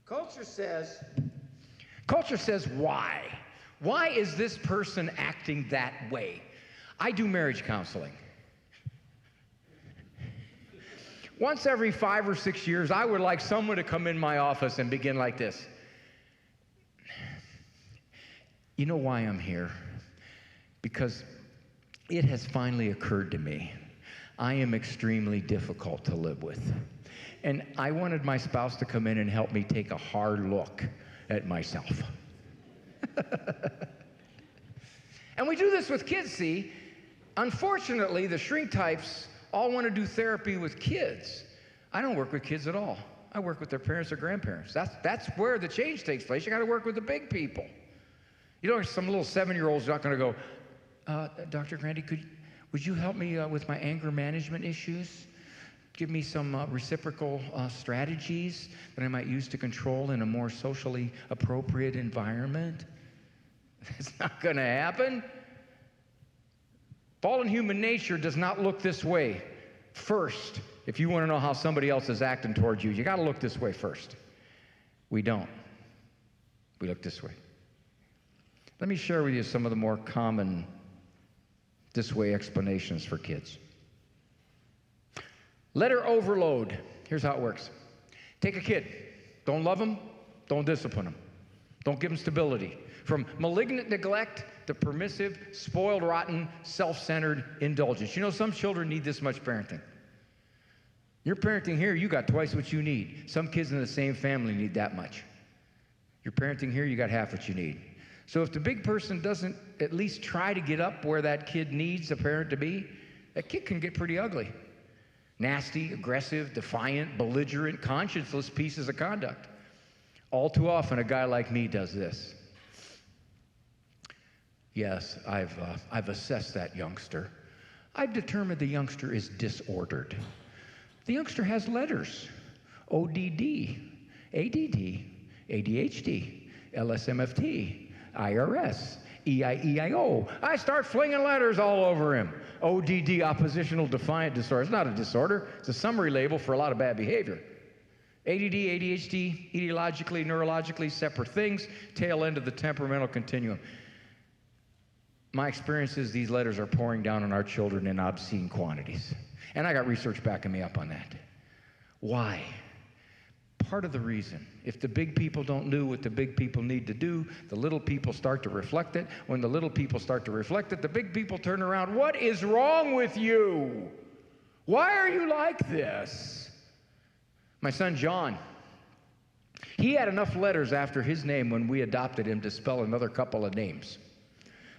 Speaker 2: Culture says why? Why is this person acting that way? I do marriage counseling. Once every 5 or 6 years, I would like someone to come in my office and begin like this. You know why I'm here? Because it has finally occurred to me. I am extremely difficult to live with. And I wanted my spouse to come in and help me take a hard look at myself. And we do this with kids, see? Unfortunately, the shrink types all want to do therapy with kids. I don't work with kids at all. I work with their parents or grandparents. That's where the change takes place. You got to work with the big people. You know, some little 7-year-old's not going to go, Dr. Guarendi, would you help me with my anger management issues? Give me some reciprocal strategies that I might use to control in a more socially appropriate environment? It's not going to happen. Fallen human nature does not look this way first. If you want to know how somebody else is acting towards you, you got to look this way first. We don't. We look this way. Let me share with you some of the more common this way explanations for kids. Letter overload. Here's how it works. Take a kid. Don't love him. Don't discipline him. Don't give him stability. From malignant neglect to permissive, spoiled, rotten, self-centered indulgence. You know, some children need this much parenting. You're parenting here, you got twice what you need. Some kids in the same family need that much. You're parenting here, you got half what you need. So if the big person doesn't at least try to get up where that kid needs a parent to be, that kid can get pretty ugly. Nasty, aggressive, defiant, belligerent, conscienceless pieces of conduct. All too often, a guy like me does this. Yes, I've assessed that youngster. I've determined the youngster is disordered. The youngster has letters. ODD, ADD, ADHD, LSMFT, IRS, EIEIO. I start flinging letters all over him. ODD, oppositional defiant disorder. It's not a disorder. It's a summary label for a lot of bad behavior. ADD, ADHD, etiologically, neurologically separate things, tail end of the temperamental continuum. My experience is these letters are pouring down on our children in obscene quantities. And I got research backing me up on that. Why? Part of the reason, if the big people don't do what the big people need to do, the little people start to reflect it. When the little people start to reflect it, the big people turn around. What is wrong with you? Why are you like this? My son John, he had enough letters after his name when we adopted him to spell another couple of names.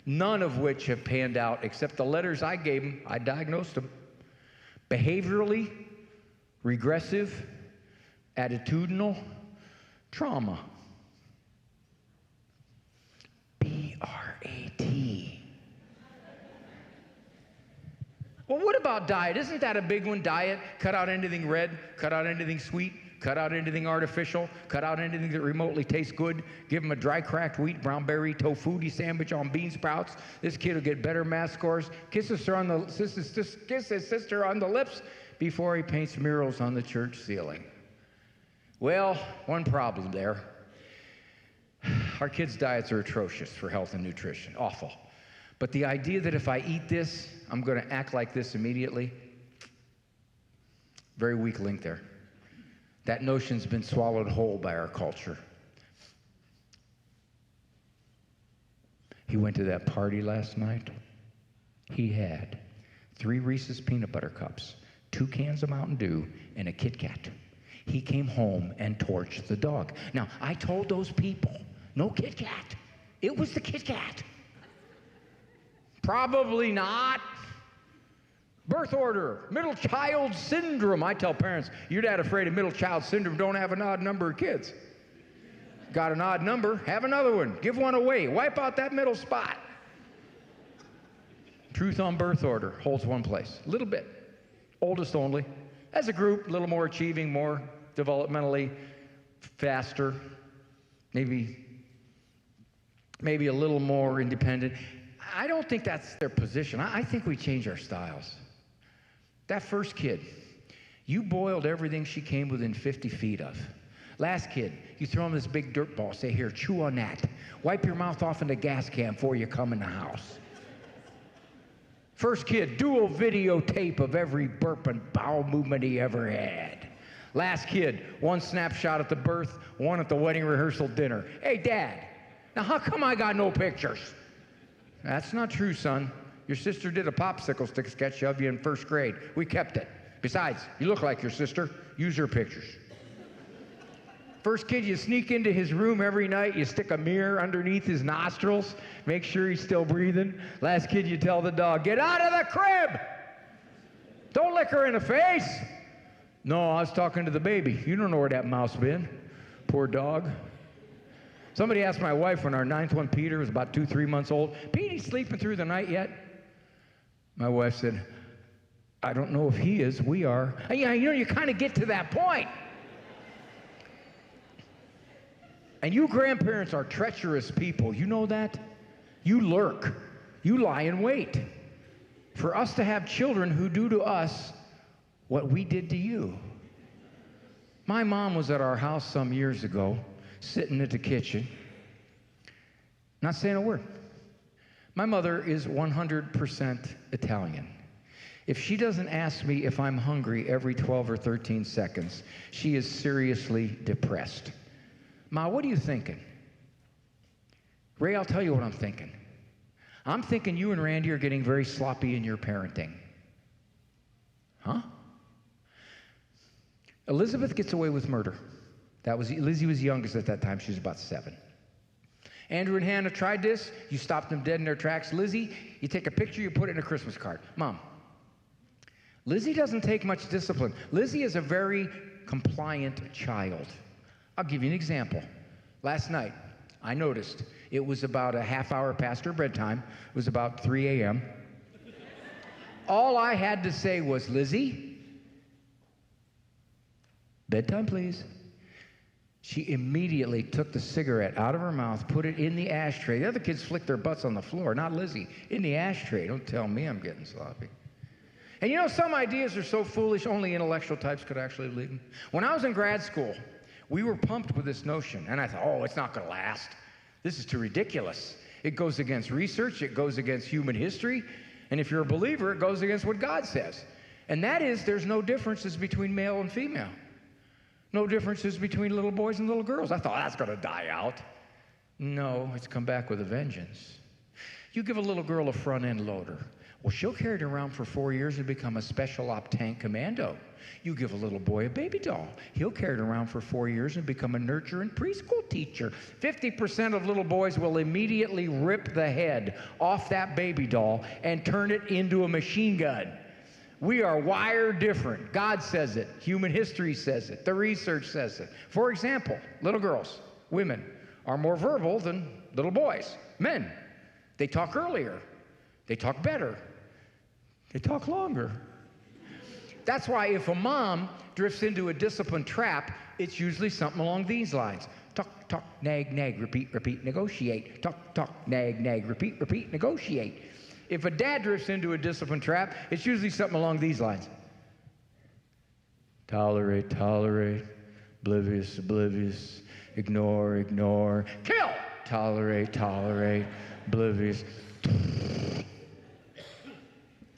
Speaker 2: None of which have panned out except the letters I gave him. I diagnosed him. Behaviorally, regressive, attitudinal, trauma. BRAT. Well, what about diet? Isn't that a big one? Diet? Cut out anything red, cut out anything sweet, cut out anything artificial, cut out anything that remotely tastes good. Give him a dry cracked wheat, brown berry, tofuti sandwich on bean sprouts. This kid will get better math scores. Kiss his sister on the lips before he paints murals on the church ceiling. Well, one problem there. Our kids' diets are atrocious for health and nutrition. Awful. But the idea that if I eat this, I'm going to act like this immediately, very weak link there. That notion's been swallowed whole by our culture. He went to that party last night. He had 3 Reese's peanut butter cups, 2 cans of Mountain Dew, and a Kit Kat. He came home and torched the dog. Now, I told those people, no Kit Kat. It was the Kit Kat. Probably not. Birth order, middle child syndrome. I tell parents, your dad afraid of middle child syndrome, don't have an odd number of kids. Got an odd number, have another one. Give one away. Wipe out that middle spot. Truth on birth order holds one place. A little bit. Oldest only. As a group, a little more achieving, more developmentally faster, maybe a little more independent. I don't think that's their position. I think we change our styles. That first kid, you boiled everything she came within 50 feet of. Last kid, you throw him this big dirt ball, say, here, chew on that. Wipe your mouth off in the gas can before you come in the house. First kid, dual videotape of every burp and bowel movement he ever had. Last kid, 1 snapshot at the birth, 1 at the wedding rehearsal dinner. Hey, Dad, now how come I got no pictures? That's not true, son. Your sister did a popsicle stick sketch of you in 1st grade. We kept it. Besides, you look like your sister. Use her pictures. First kid, you sneak into his room every night. You stick a mirror underneath his nostrils. Make sure he's still breathing. Last kid, you tell the dog, get out of the crib. Don't lick her in the face. No, I was talking to the baby. You don't know where that mouse been. Poor dog. Somebody asked my wife when our 9th one, Peter, was about 2-3 months old, Petey sleeping through the night yet? My wife said, I don't know if he is. We are. And yeah, you kind of get to that point. And you grandparents are treacherous people. You know that? You lurk. You lie in wait for us to have children who do to us what we did to you. My mom was at our house some years ago, sitting at the kitchen, not saying a word. My mother is 100% Italian. If she doesn't ask me if I'm hungry every 12 or 13 seconds, she is seriously depressed. Ma, what are you thinking? Ray, I'll tell you what I'm thinking. I'm thinking you and Randy are getting very sloppy in your parenting. Huh? Elizabeth gets away with murder. Lizzie was youngest at that time. She was about 7. Andrew and Hannah tried this. You stopped them dead in their tracks. Lizzie, you take a picture, you put it in a Christmas card. Mom, Lizzie doesn't take much discipline. Lizzie is a very compliant child. I'll give you an example. Last night, I noticed it was about a half hour past her bedtime. It was about 3 a.m. All I had to say was, Lizzie, bedtime, please. She immediately took the cigarette out of her mouth, put it in the ashtray. The other kids flicked their butts on the floor, not Lizzie, in the ashtray. Don't tell me I'm getting sloppy. And you know, some ideas are so foolish, only intellectual types could actually believe them. When I was in grad school, we were pumped with this notion, and I thought, oh, it's not going to last. This is too ridiculous. It goes against research, it goes against human history, and if you're a believer, it goes against what God says. And that is, there's no differences between male and female. No differences between little boys and little girls. I thought, that's going to die out. No, it's come back with a vengeance. You give a little girl a front-end loader. Well, she'll carry it around for 4 years and become a special op tank commando. You give a little boy a baby doll. He'll carry it around for 4 years and become a nurture and preschool teacher. 50% of little boys will immediately rip the head off that baby doll and turn it into a machine gun. We are wired different. God says it. Human history says it. The research says it. For example, little girls, women, are more verbal than little boys. Men, they talk earlier. They talk better. They talk longer. That's why if a mom drifts into a discipline trap, it's usually something along these lines. Talk, talk, nag, nag, repeat, repeat, negotiate. Talk, talk, nag, nag, repeat, repeat, negotiate. If a dad drifts into a discipline trap, it's usually something along these lines. Tolerate, tolerate, oblivious, oblivious, ignore, ignore, kill! Tolerate, tolerate, oblivious.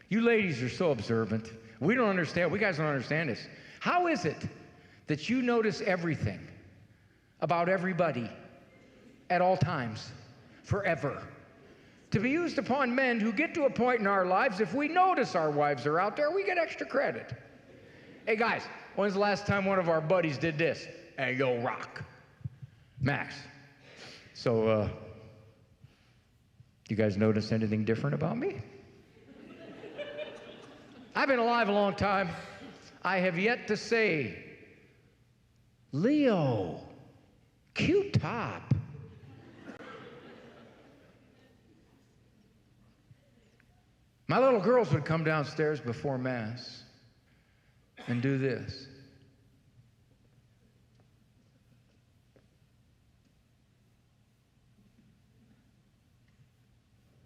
Speaker 2: You ladies are so observant. We don't understand. We guys don't understand this. How is it that you notice everything about everybody at all times, forever? To be used upon men who get to a point in our lives, if we notice our wives are out there, we get extra credit. Hey guys, when's the last time one of our buddies did this? Hey, yo, rock. Max. So, you guys notice anything different about me? I've been alive a long time. I have yet to say, Leo, cute top. My little girls would come downstairs before Mass and do this.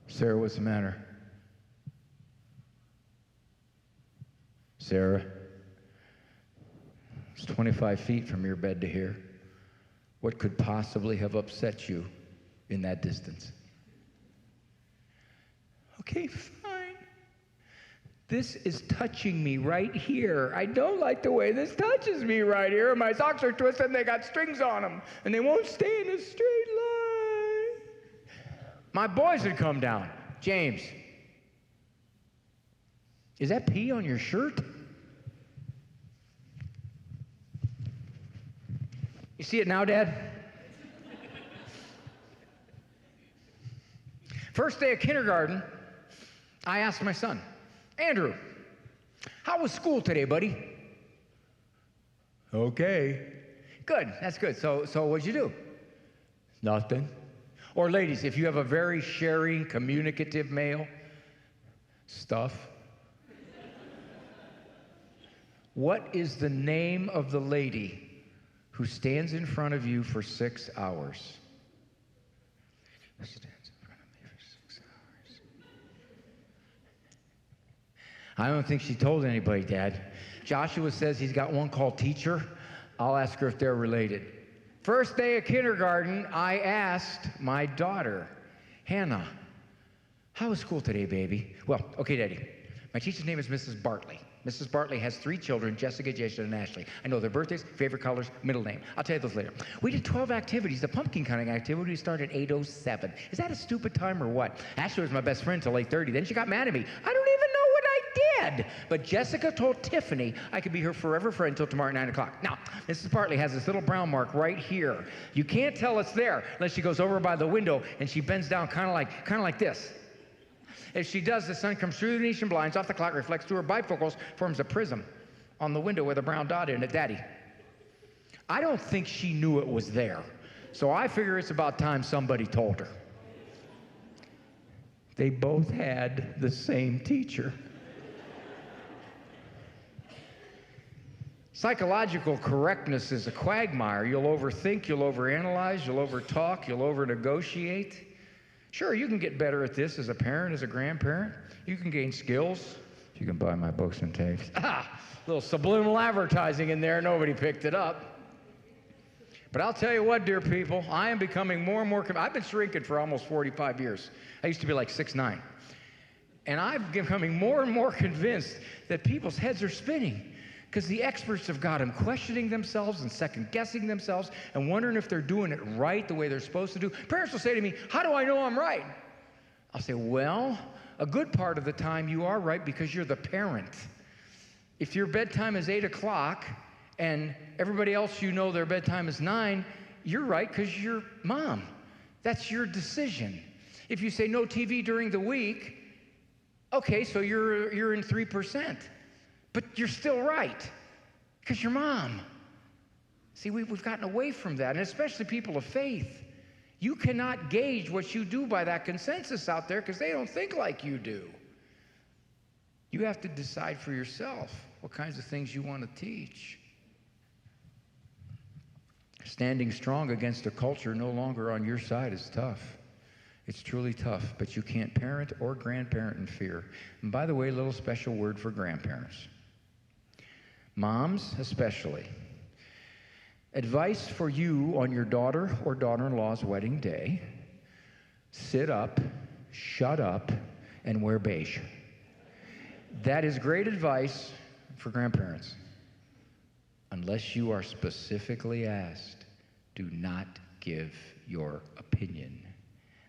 Speaker 2: Sarah, what's the matter? Sarah, it's 25 feet from your bed to here. What could possibly have upset you in that distance? Okay, fine. This is touching me right here. I don't like the way this touches me right here. My socks are twisted and they got strings on them, and they won't stay in a straight line. My boys would come down. James, is that pee on your shirt? You see it now, Dad? First day of kindergarten, I asked my son, Andrew, how was school today, buddy? Okay. Good, that's good. So what'd you do? Nothing. Or ladies, if you have a very sharing, communicative male, stuff. What is the name of the lady who stands in front of you for 6 hours? Who stands in front of me for 6 hours? I don't think she told anybody, Dad. Joshua says he's got one called Teacher. I'll ask her if they're related. First day of kindergarten, I asked my daughter, Hannah, how was school today, baby? Well, okay, Daddy. My teacher's name is Mrs. Bartley. Mrs. Bartley has 3 children, Jessica, Jason, and Ashley. I know their birthdays, favorite colors, middle name. I'll tell you those later. We did 12 activities. The pumpkin cutting activity started at 8:07. Is that a stupid time or what? Ashley was my best friend till 8:30. Then she got mad at me. I don't even know what I did. But Jessica told Tiffany I could be her forever friend until tomorrow at 9 o'clock. Now, Mrs. Bartley has this little brown mark right here. You can't tell it's there unless she goes over by the window and she bends down kind of like this. If she does, the sun comes through the Venetian blinds, off the clock, reflects through her bifocals, forms a prism on the window with a brown dot in it. Daddy, I don't think she knew it was there, so I figure it's about time somebody told her. They both had the same teacher. Psychological correctness is a quagmire. You'll overthink, you'll overanalyze, you'll overtalk, you'll overnegotiate. Sure, you can get better at this as a parent, as a grandparent. You can gain skills. You can buy my books and tapes. Little subliminal advertising in there. Nobody picked it up. But I'll tell you what, dear people, I am becoming more and more I've been shrinking for almost 45 years. I used to be like 6'9". And I'm becoming more and more convinced that people's heads are spinning because the experts have got them questioning themselves and second-guessing themselves and wondering if they're doing it right the way they're supposed to do. Parents will say to me, how do I know I'm right? I'll say, well, a good part of the time you are right because you're the parent. If your bedtime is 8 o'clock and everybody else you know their bedtime is 9, you're right because you're mom. That's your decision. If you say no TV during the week, okay, so you're in 3%. But you're still right because you're mom. See, we've gotten away from that, and especially people of faith. You cannot gauge what you do by that consensus out there because they don't think like you do. You have to decide for yourself what kinds of things you want to teach. Standing strong against a culture no longer on your side is tough. It's truly tough, but you can't parent or grandparent in fear. And by the way, a little special word for grandparents. Moms especially. Advice for you on your daughter or daughter-in-law's wedding day: sit up, shut up, and wear beige. That is great advice for grandparents. Unless you are specifically asked, do not give your opinion.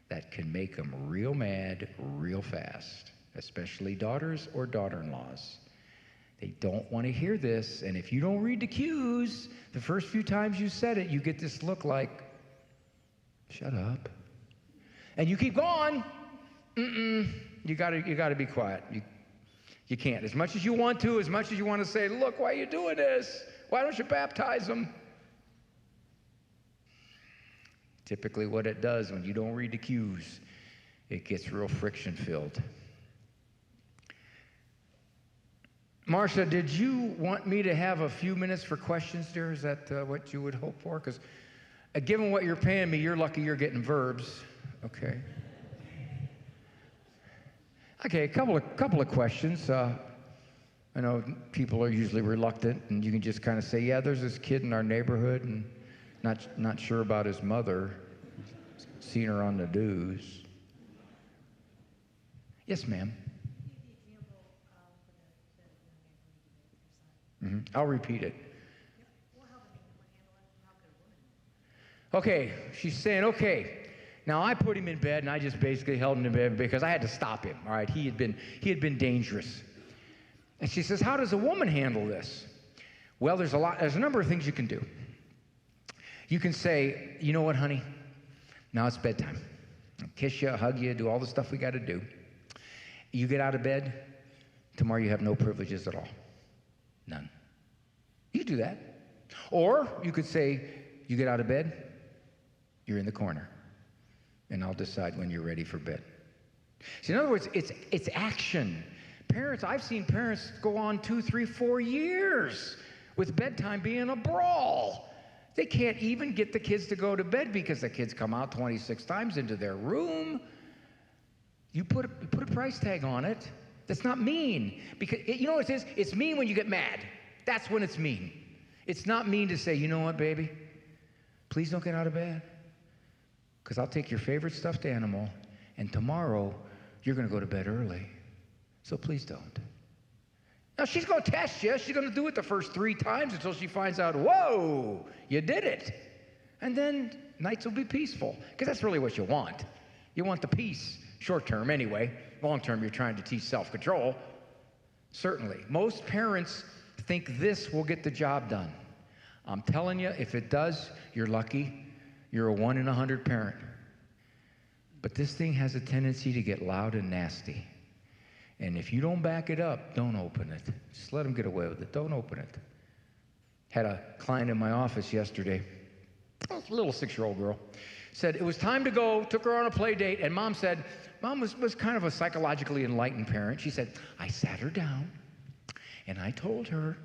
Speaker 2: That can make them real mad real fast, especially daughters or daughter-in-laws. They don't want to hear this, and if you don't read the cues, the first few times you said it, you get this look like, shut up. And you keep going. You gotta be quiet. You can't. As much as you want to, as much as you want to say, look, why are you doing this? Why don't you baptize them? Typically what it does when you don't read the cues, it gets real friction-filled. Marcia, did you want me to have a few minutes for questions, dear? Is that what you would hope for? Because given what you're paying me, you're lucky you're getting verbs. Okay. Okay, a couple of questions. I know people are usually reluctant, and you can just kind of say, yeah, there's this kid in our neighborhood, and not sure about his mother. Seen her on the news. Yes, ma'am. I'll repeat it. Okay, she's saying, okay, now I put him in bed, and I just basically held him in bed because I had to stop him, all right? He had been dangerous. And she says, how does a woman handle this? Well, there's a number of things you can do. You can say, you know what, honey? Now it's bedtime. I'll kiss you, hug you, do all the stuff we got to do. You get out of bed, tomorrow you have no privileges at all. None. You do that. Or you could say, you get out of bed, you're in the corner, and I'll decide when you're ready for bed. See, in other words, it's action. Parents, I've seen parents go on 2, 3, 4 years with bedtime being a brawl. They can't even get the kids to go to bed because the kids come out 26 times into their room. You put a price tag on it. That's not mean. Because you know what it is? It's mean when you get mad. That's when it's mean. It's not mean to say, you know what, baby? Please don't get out of bed. Because I'll take your favorite stuffed animal, and tomorrow you're going to go to bed early. So please don't. Now, she's going to test you. She's going to do it the first 3 times until she finds out, whoa, you did it. And then nights will be peaceful, because that's really what you want. You want the peace, short term anyway. Long term, you're trying to teach self-control. Certainly. Most parents think this will get the job done. I'm telling you, if it does, you're lucky. You're a 1 in 100 parent. But this thing has a tendency to get loud and nasty. And if you don't back it up, don't open it. Just let them get away with it. Don't open it. Had a client in my office yesterday, a little 6-year-old girl, said it was time to go, took her on a play date, and mom was kind of a psychologically enlightened parent. She said, I sat her down, And I told her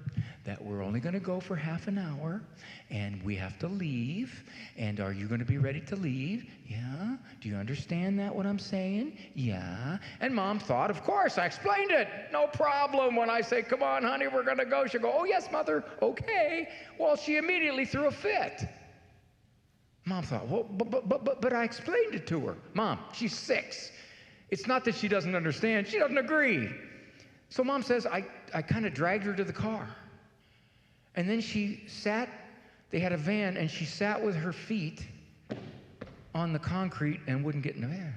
Speaker 2: that we're only going to go for half an hour, and we have to leave. And are you going to be ready to leave? Yeah. Do you understand that, what I'm saying? Yeah. And Mom thought, of course, I explained it. No problem. When I say, come on, honey, we're going to go, she'll go, oh, yes, Mother, okay. Well, she immediately threw a fit. Mom thought, well, but I explained it to her. Mom, she's 6. It's not that she doesn't understand. She doesn't agree. So Mom says, I kind of dragged her to the car. And then she sat, they had a van, and she sat with her feet on the concrete and wouldn't get in the van.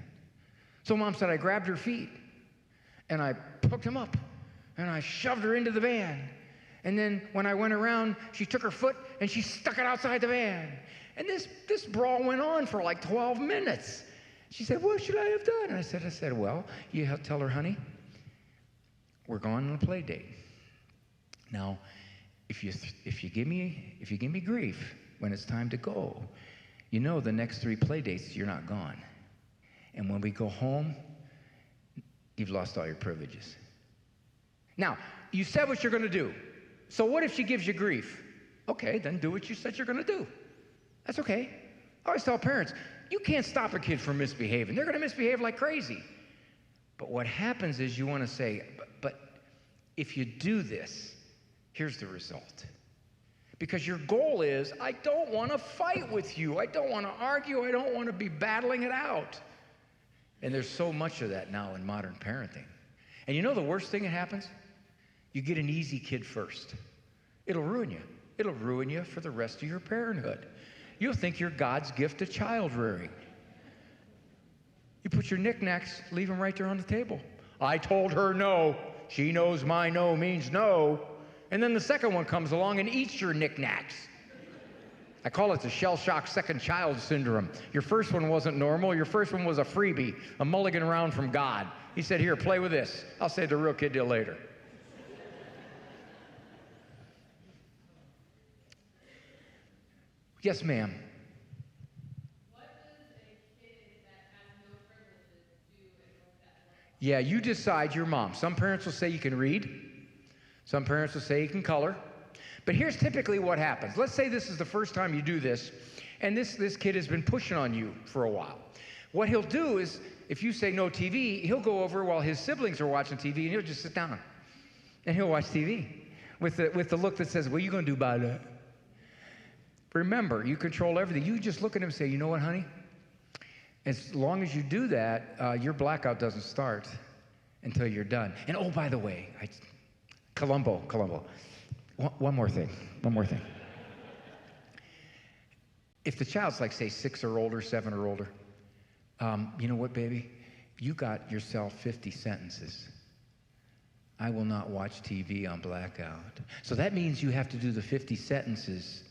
Speaker 2: So Mom said, I grabbed her feet, and I hooked them up, and I shoved her into the van. And then when I went around, she took her foot, and she stuck it outside the van. And this brawl went on for like 12 minutes. She said, what should I have done? And I said, well, you have to tell her, honey, we're going on a play date. Now, if you give me grief when it's time to go, you know the next 3 play dates you're not gone. And when we go home, you've lost all your privileges. Now, you said what you're going to do. So what if she gives you grief? Okay, then do what you said you're going to do. That's okay. I always tell parents, you can't stop a kid from misbehaving. They're going to misbehave like crazy. But what happens is you want to say, but if you do this, here's the result. Because your goal is, I don't want to fight with you. I don't want to argue. I don't want to be battling it out. And there's so much of that now in modern parenting. And you know the worst thing that happens? You get an easy kid first. It'll ruin you. It'll ruin you for the rest of your parenthood. You'll think you're God's gift to child rearing. You put your knickknacks, leave them right there on the table. I told her no. She knows my no means no. And then the second one comes along and eats your knickknacks. I call it the shell-shock second child syndrome. Your first one wasn't normal. Your first one was a freebie, a mulligan round from God. He said, here, play with this. I'll save the real kid till later. Yes, ma'am.
Speaker 3: What does a kid that has no privileges do and what that looks like?
Speaker 2: Yeah, you decide, your mom. Some parents will say you can read. Some parents will say you can color. But here's typically what happens. Let's say this is the first time you do this, and this kid has been pushing on you for a while. What he'll do is, if you say no TV, he'll go over while his siblings are watching TV, and he'll just sit down, and he'll watch TV with the look that says, what are you going to do about that? Remember, you control everything. You just look at him and say, you know what, honey? As long as you do that, your blackout doesn't start until you're done. And oh, by the way, Columbo. One more thing. If the child's like, say, 6 or older, 7 or older, you know what, baby? You got yourself 50 sentences. I will not watch TV on blackout. So that means you have to do the 50 sentences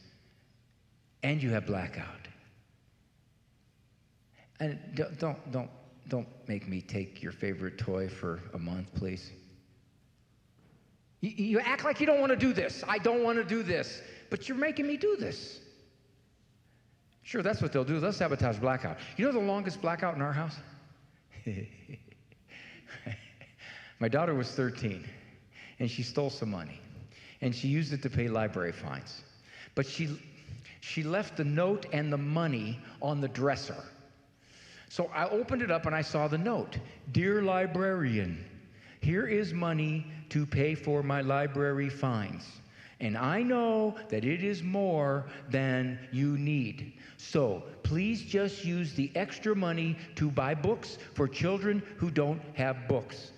Speaker 2: and you have blackout. And don't make me take your favorite toy for a month, please. You act like you don't want to do this. I don't want to do this. But you're making me do this. Sure, that's what they'll do. They'll sabotage blackout. You know the longest blackout in our house? My daughter was 13, and she stole some money. And she used it to pay library fines. But she left the note and the money on the dresser. So I opened it up, and I saw the note. Dear librarian, here is money to pay for my library fines. And I know that it is more than you need. So please just use the extra money to buy books for children who don't have books.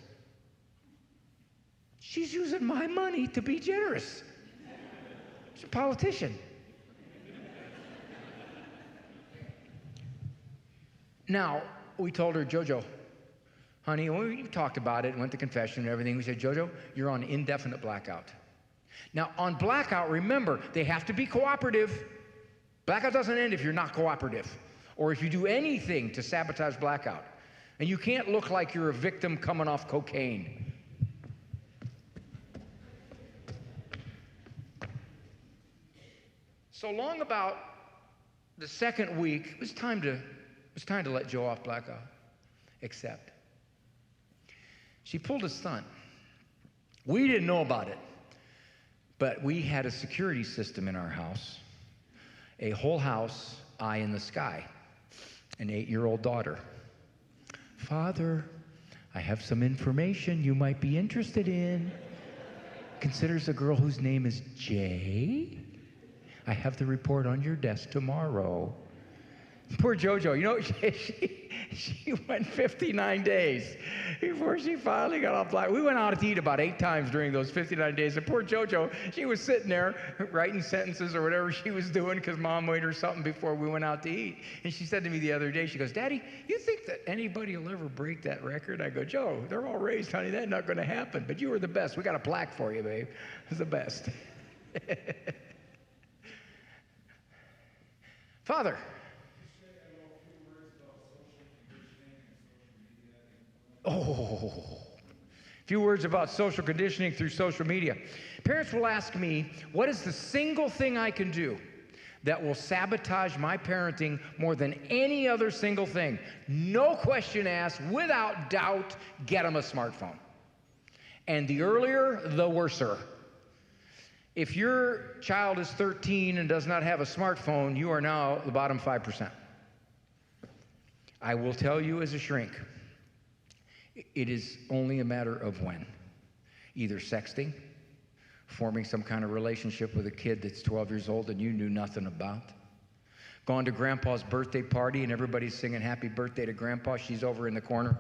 Speaker 2: She's using my money to be generous. She's a politician. Now, we told her, Jojo, honey, when we talked about it, went to confession and everything, we said, Jojo, you're on indefinite blackout. Now, on blackout, remember, they have to be cooperative. Blackout doesn't end if you're not cooperative or if you do anything to sabotage blackout. And you can't look like you're a victim coming off cocaine. So long about the second week, it was time to let Joe off blackout. Except she pulled a stunt. We didn't know about it. But we had a security system in our house, a whole house, eye in the sky, an 8-year-old daughter. Father, I have some information you might be interested in. Considers a girl whose name is Jay. I have the report on your desk tomorrow. Poor JoJo, you know, she went 59 days before she finally got off light. We went out to eat about 8 times during those 59 days. And poor JoJo, she was sitting there writing sentences or whatever she was doing because Mom made her something before we went out to eat. And she said to me the other day, she goes, Daddy, you think that anybody will ever break that record? I go, Joe, they're all raised, honey. That's not going to happen. But you were the best. We got a plaque for you, babe. It was the best. Father. Oh, a few words about social conditioning through social media. Parents will ask me, what is the single thing I can do that will sabotage my parenting more than any other single thing? No question asked, without doubt, get them a smartphone. And the earlier, the worser. If your child is 13 and does not have a smartphone, you are now the bottom 5%. I will tell you as a shrink, it is only a matter of when. Either sexting, forming some kind of relationship with a kid that's 12 years old and you knew nothing about. Gone to Grandpa's birthday party and everybody's singing happy birthday to Grandpa. She's over in the corner.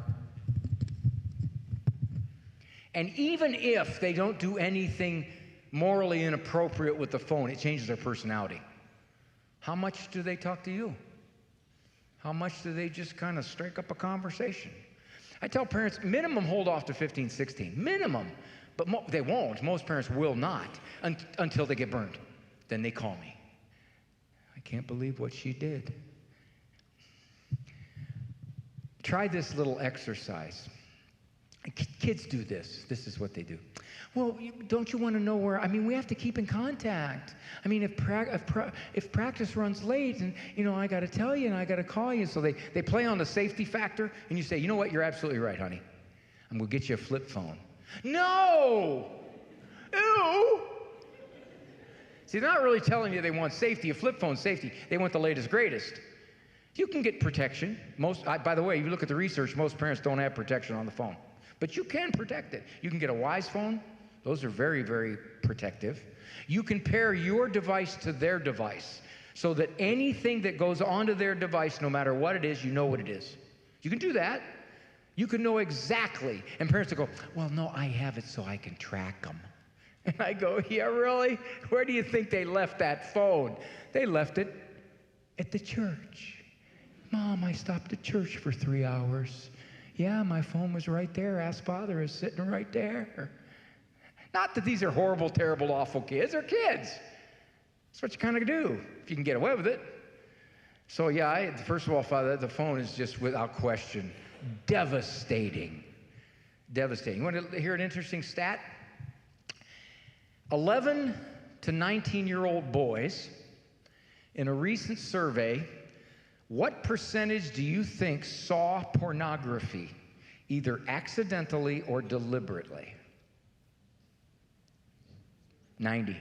Speaker 2: And even if they don't do anything morally inappropriate with the phone, it changes their personality. How much do they talk to you? How much do they just kind of strike up a conversation? I tell parents, minimum hold off to 15, 16. Minimum. But they won't. Most parents will not until they get burned. Then they call me. I can't believe what she did. Try this little exercise. Kids do this. This is what they do. Well, don't you want to know where? I mean, we have to keep in contact. I mean, if practice runs late, and I got to tell you, and I got to call you. So they play on the safety factor, and you say, you know what? You're absolutely right, honey. I'm gonna get you a flip phone. No. Ew. See, they're not really telling you they want safety. A flip phone safety. They want the latest, greatest. You can get protection. By the way, if you look at the research, most parents don't have protection on the phone. But you can protect it. You can get a Wise phone. Those are very, very protective. You can pair your device to their device so that anything that goes onto their device, no matter what it is, you know what it is. You can do that. You can know exactly. And parents will go, well, no, I have it so I can track them. And I go, yeah, really? Where do you think they left that phone? They left it at the church. Mom, I stopped at church for 3 hours. Yeah, my phone was right there. Ask Father is sitting right there. Not that these are horrible, terrible, awful kids. They're kids. That's what you kind of do if you can get away with it. So yeah, first of all, Father, the phone is just without question devastating. Devastating. You want to hear an interesting stat? 11 to 19-year-old boys in a recent survey, what percentage do you think saw pornography, either accidentally or deliberately? 90%,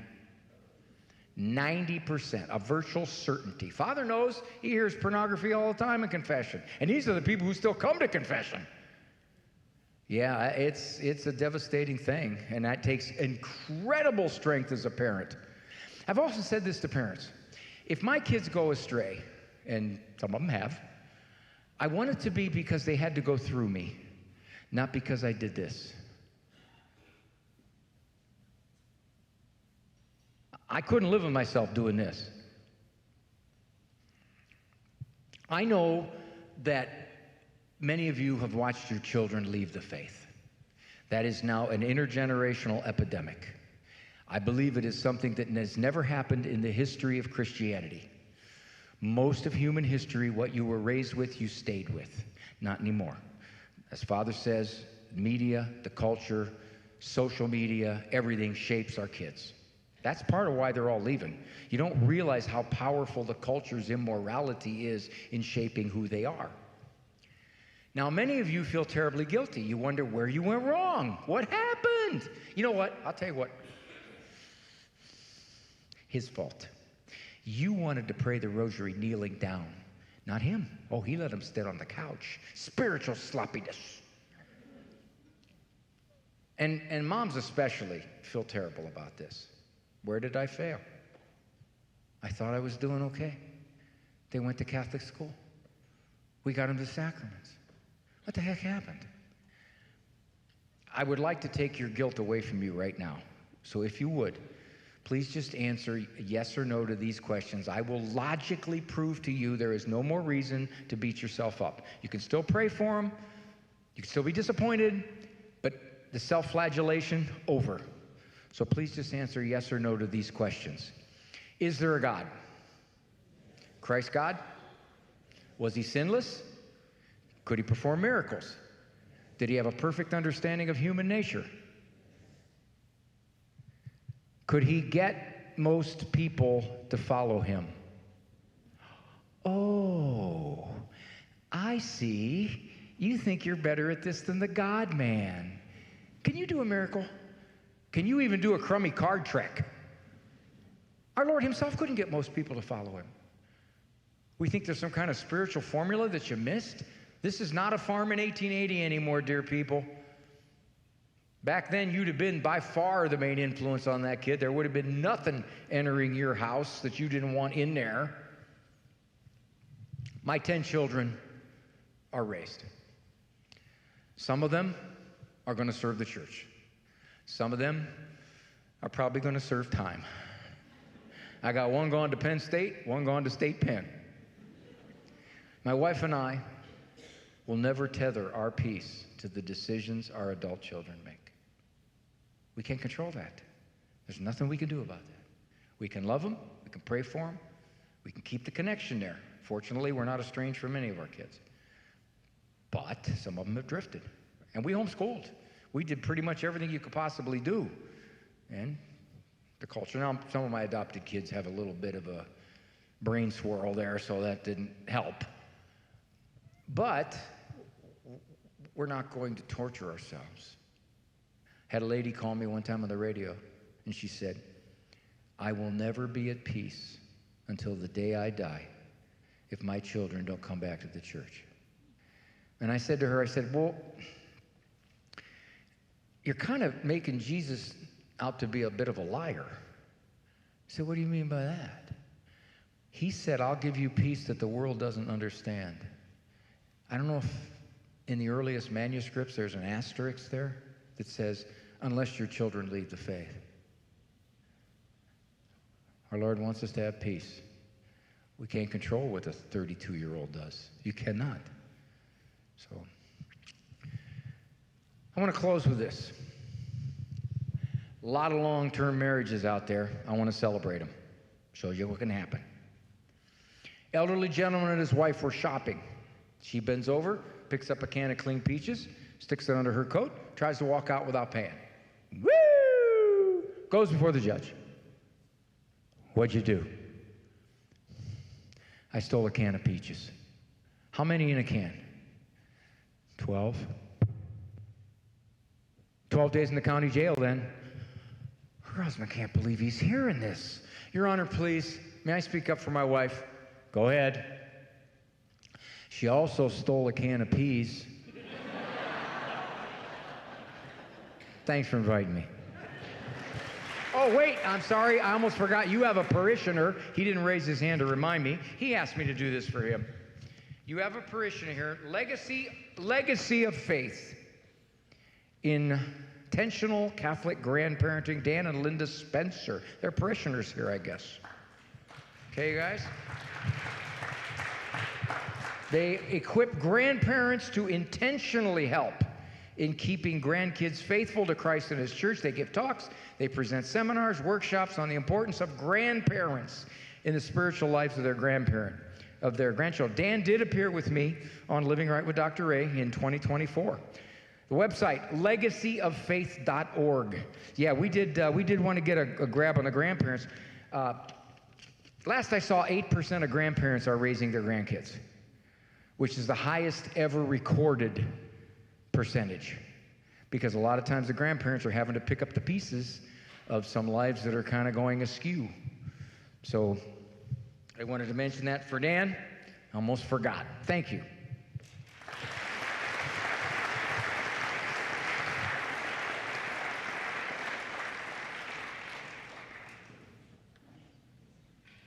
Speaker 2: a virtual certainty. Father knows he hears pornography all the time in confession. And these are the people who still come to confession. Yeah, it's a devastating thing, and that takes incredible strength as a parent. I've also said this to parents. If my kids go astray, and some of them have, I want it to be because they had to go through me, not because I did this. I couldn't live with myself doing this. I know that many of you have watched your children leave the faith. That is now an intergenerational epidemic. I believe it is something that has never happened in the history of Christianity. Most of human history, what you were raised with, you stayed with. Not anymore. As Father says, media, the culture, social media, everything shapes our kids. That's part of why they're all leaving. You don't realize how powerful the culture's immorality is in shaping who they are. Now, many of you feel terribly guilty. You wonder where you went wrong. What happened? You know what? I'll tell you what. His fault. You wanted to pray the rosary kneeling down, not him. Oh, he let him sit on the couch. Spiritual sloppiness. And moms especially feel terrible about this. Where did I fail? I thought I was doing okay. They went to Catholic school. We got them the sacraments. What the heck happened? I would like to take your guilt away from you right now. So if you would, please just answer yes or no to these questions. I will logically prove to you there is no more reason to beat yourself up. You can still pray for them. You can still be disappointed, but the self-flagellation, over. So please just answer yes or no to these questions. Is there a God? Christ God? Was he sinless? Could he perform miracles? Did he have a perfect understanding of human nature? Could he get most people to follow him? Oh, I see. You think you're better at this than the God-man. Can you do a miracle? Can you even do a crummy card trick? Our Lord himself couldn't get most people to follow him. We think there's some kind of spiritual formula that you missed. This is not a farm in 1880 anymore, dear people. Back then, you'd have been by far the main influence on that kid. There would have been nothing entering your house that you didn't want in there. My 10 children are raised. Some of them are going to serve the church. Some of them are probably going to serve time. I got one going to Penn State, one going to State Penn. My wife and I will never tether our peace to the decisions our adult children make. We can't control that. There's nothing we can do about that. We can love them, we can pray for them, we can keep the connection there. Fortunately, we're not estranged from any of our kids. But some of them have drifted. And we homeschooled. We did pretty much everything you could possibly do. And the culture, now some of my adopted kids have a little bit of a brain swirl there, so that didn't help. But we're not going to torture ourselves. Had a lady call me one time on the radio, and she said, I will never be at peace until the day I die if my children don't come back to the church. And I said to her, I said, well, you're kind of making Jesus out to be a bit of a liar. I said, what do you mean by that? He said, I'll give you peace that the world doesn't understand. I don't know if in the earliest manuscripts there's an asterisk there that says, unless your children leave the faith. Our Lord wants us to have peace. We can't control what a 32-year-old does. You cannot. So, I want to close with this. A lot of long-term marriages out there. I want to celebrate them. Show you what can happen. Elderly gentleman and his wife were shopping. She bends over, picks up a can of clean peaches, sticks it under her coat, tries to walk out without paying. Woo! Goes before the judge. What'd you do? I stole a can of peaches. How many in a can? 12. 12 days in the county jail then. Her husband can't believe he's hearing this. Your Honor, please, may I speak up for my wife? Go ahead. She also stole a can of peas. Thanks for inviting me. Oh, wait, I'm sorry. I almost forgot. You have a parishioner. He didn't raise his hand to remind me. He asked me to do this for him. You have a parishioner here, legacy of faith. Intentional Catholic grandparenting, Dan and Linda Spencer. They're parishioners here, I guess. Okay, you guys? They equip grandparents to intentionally help in keeping grandkids faithful to Christ and His church. They give talks, they present seminars, workshops on the importance of grandparents in the spiritual lives of their grandchildren. Dan did appear with me on Living Right with Dr. Ray in 2024. The website, legacyoffaith.org. Yeah, we did want to get a grab on the grandparents. Last I saw, 8% of grandparents are raising their grandkids, which is the highest ever recorded percentage. Because a lot of times the grandparents are having to pick up the pieces of some lives that are kind of going askew. So I wanted to mention that for Dan. Almost forgot. Thank you.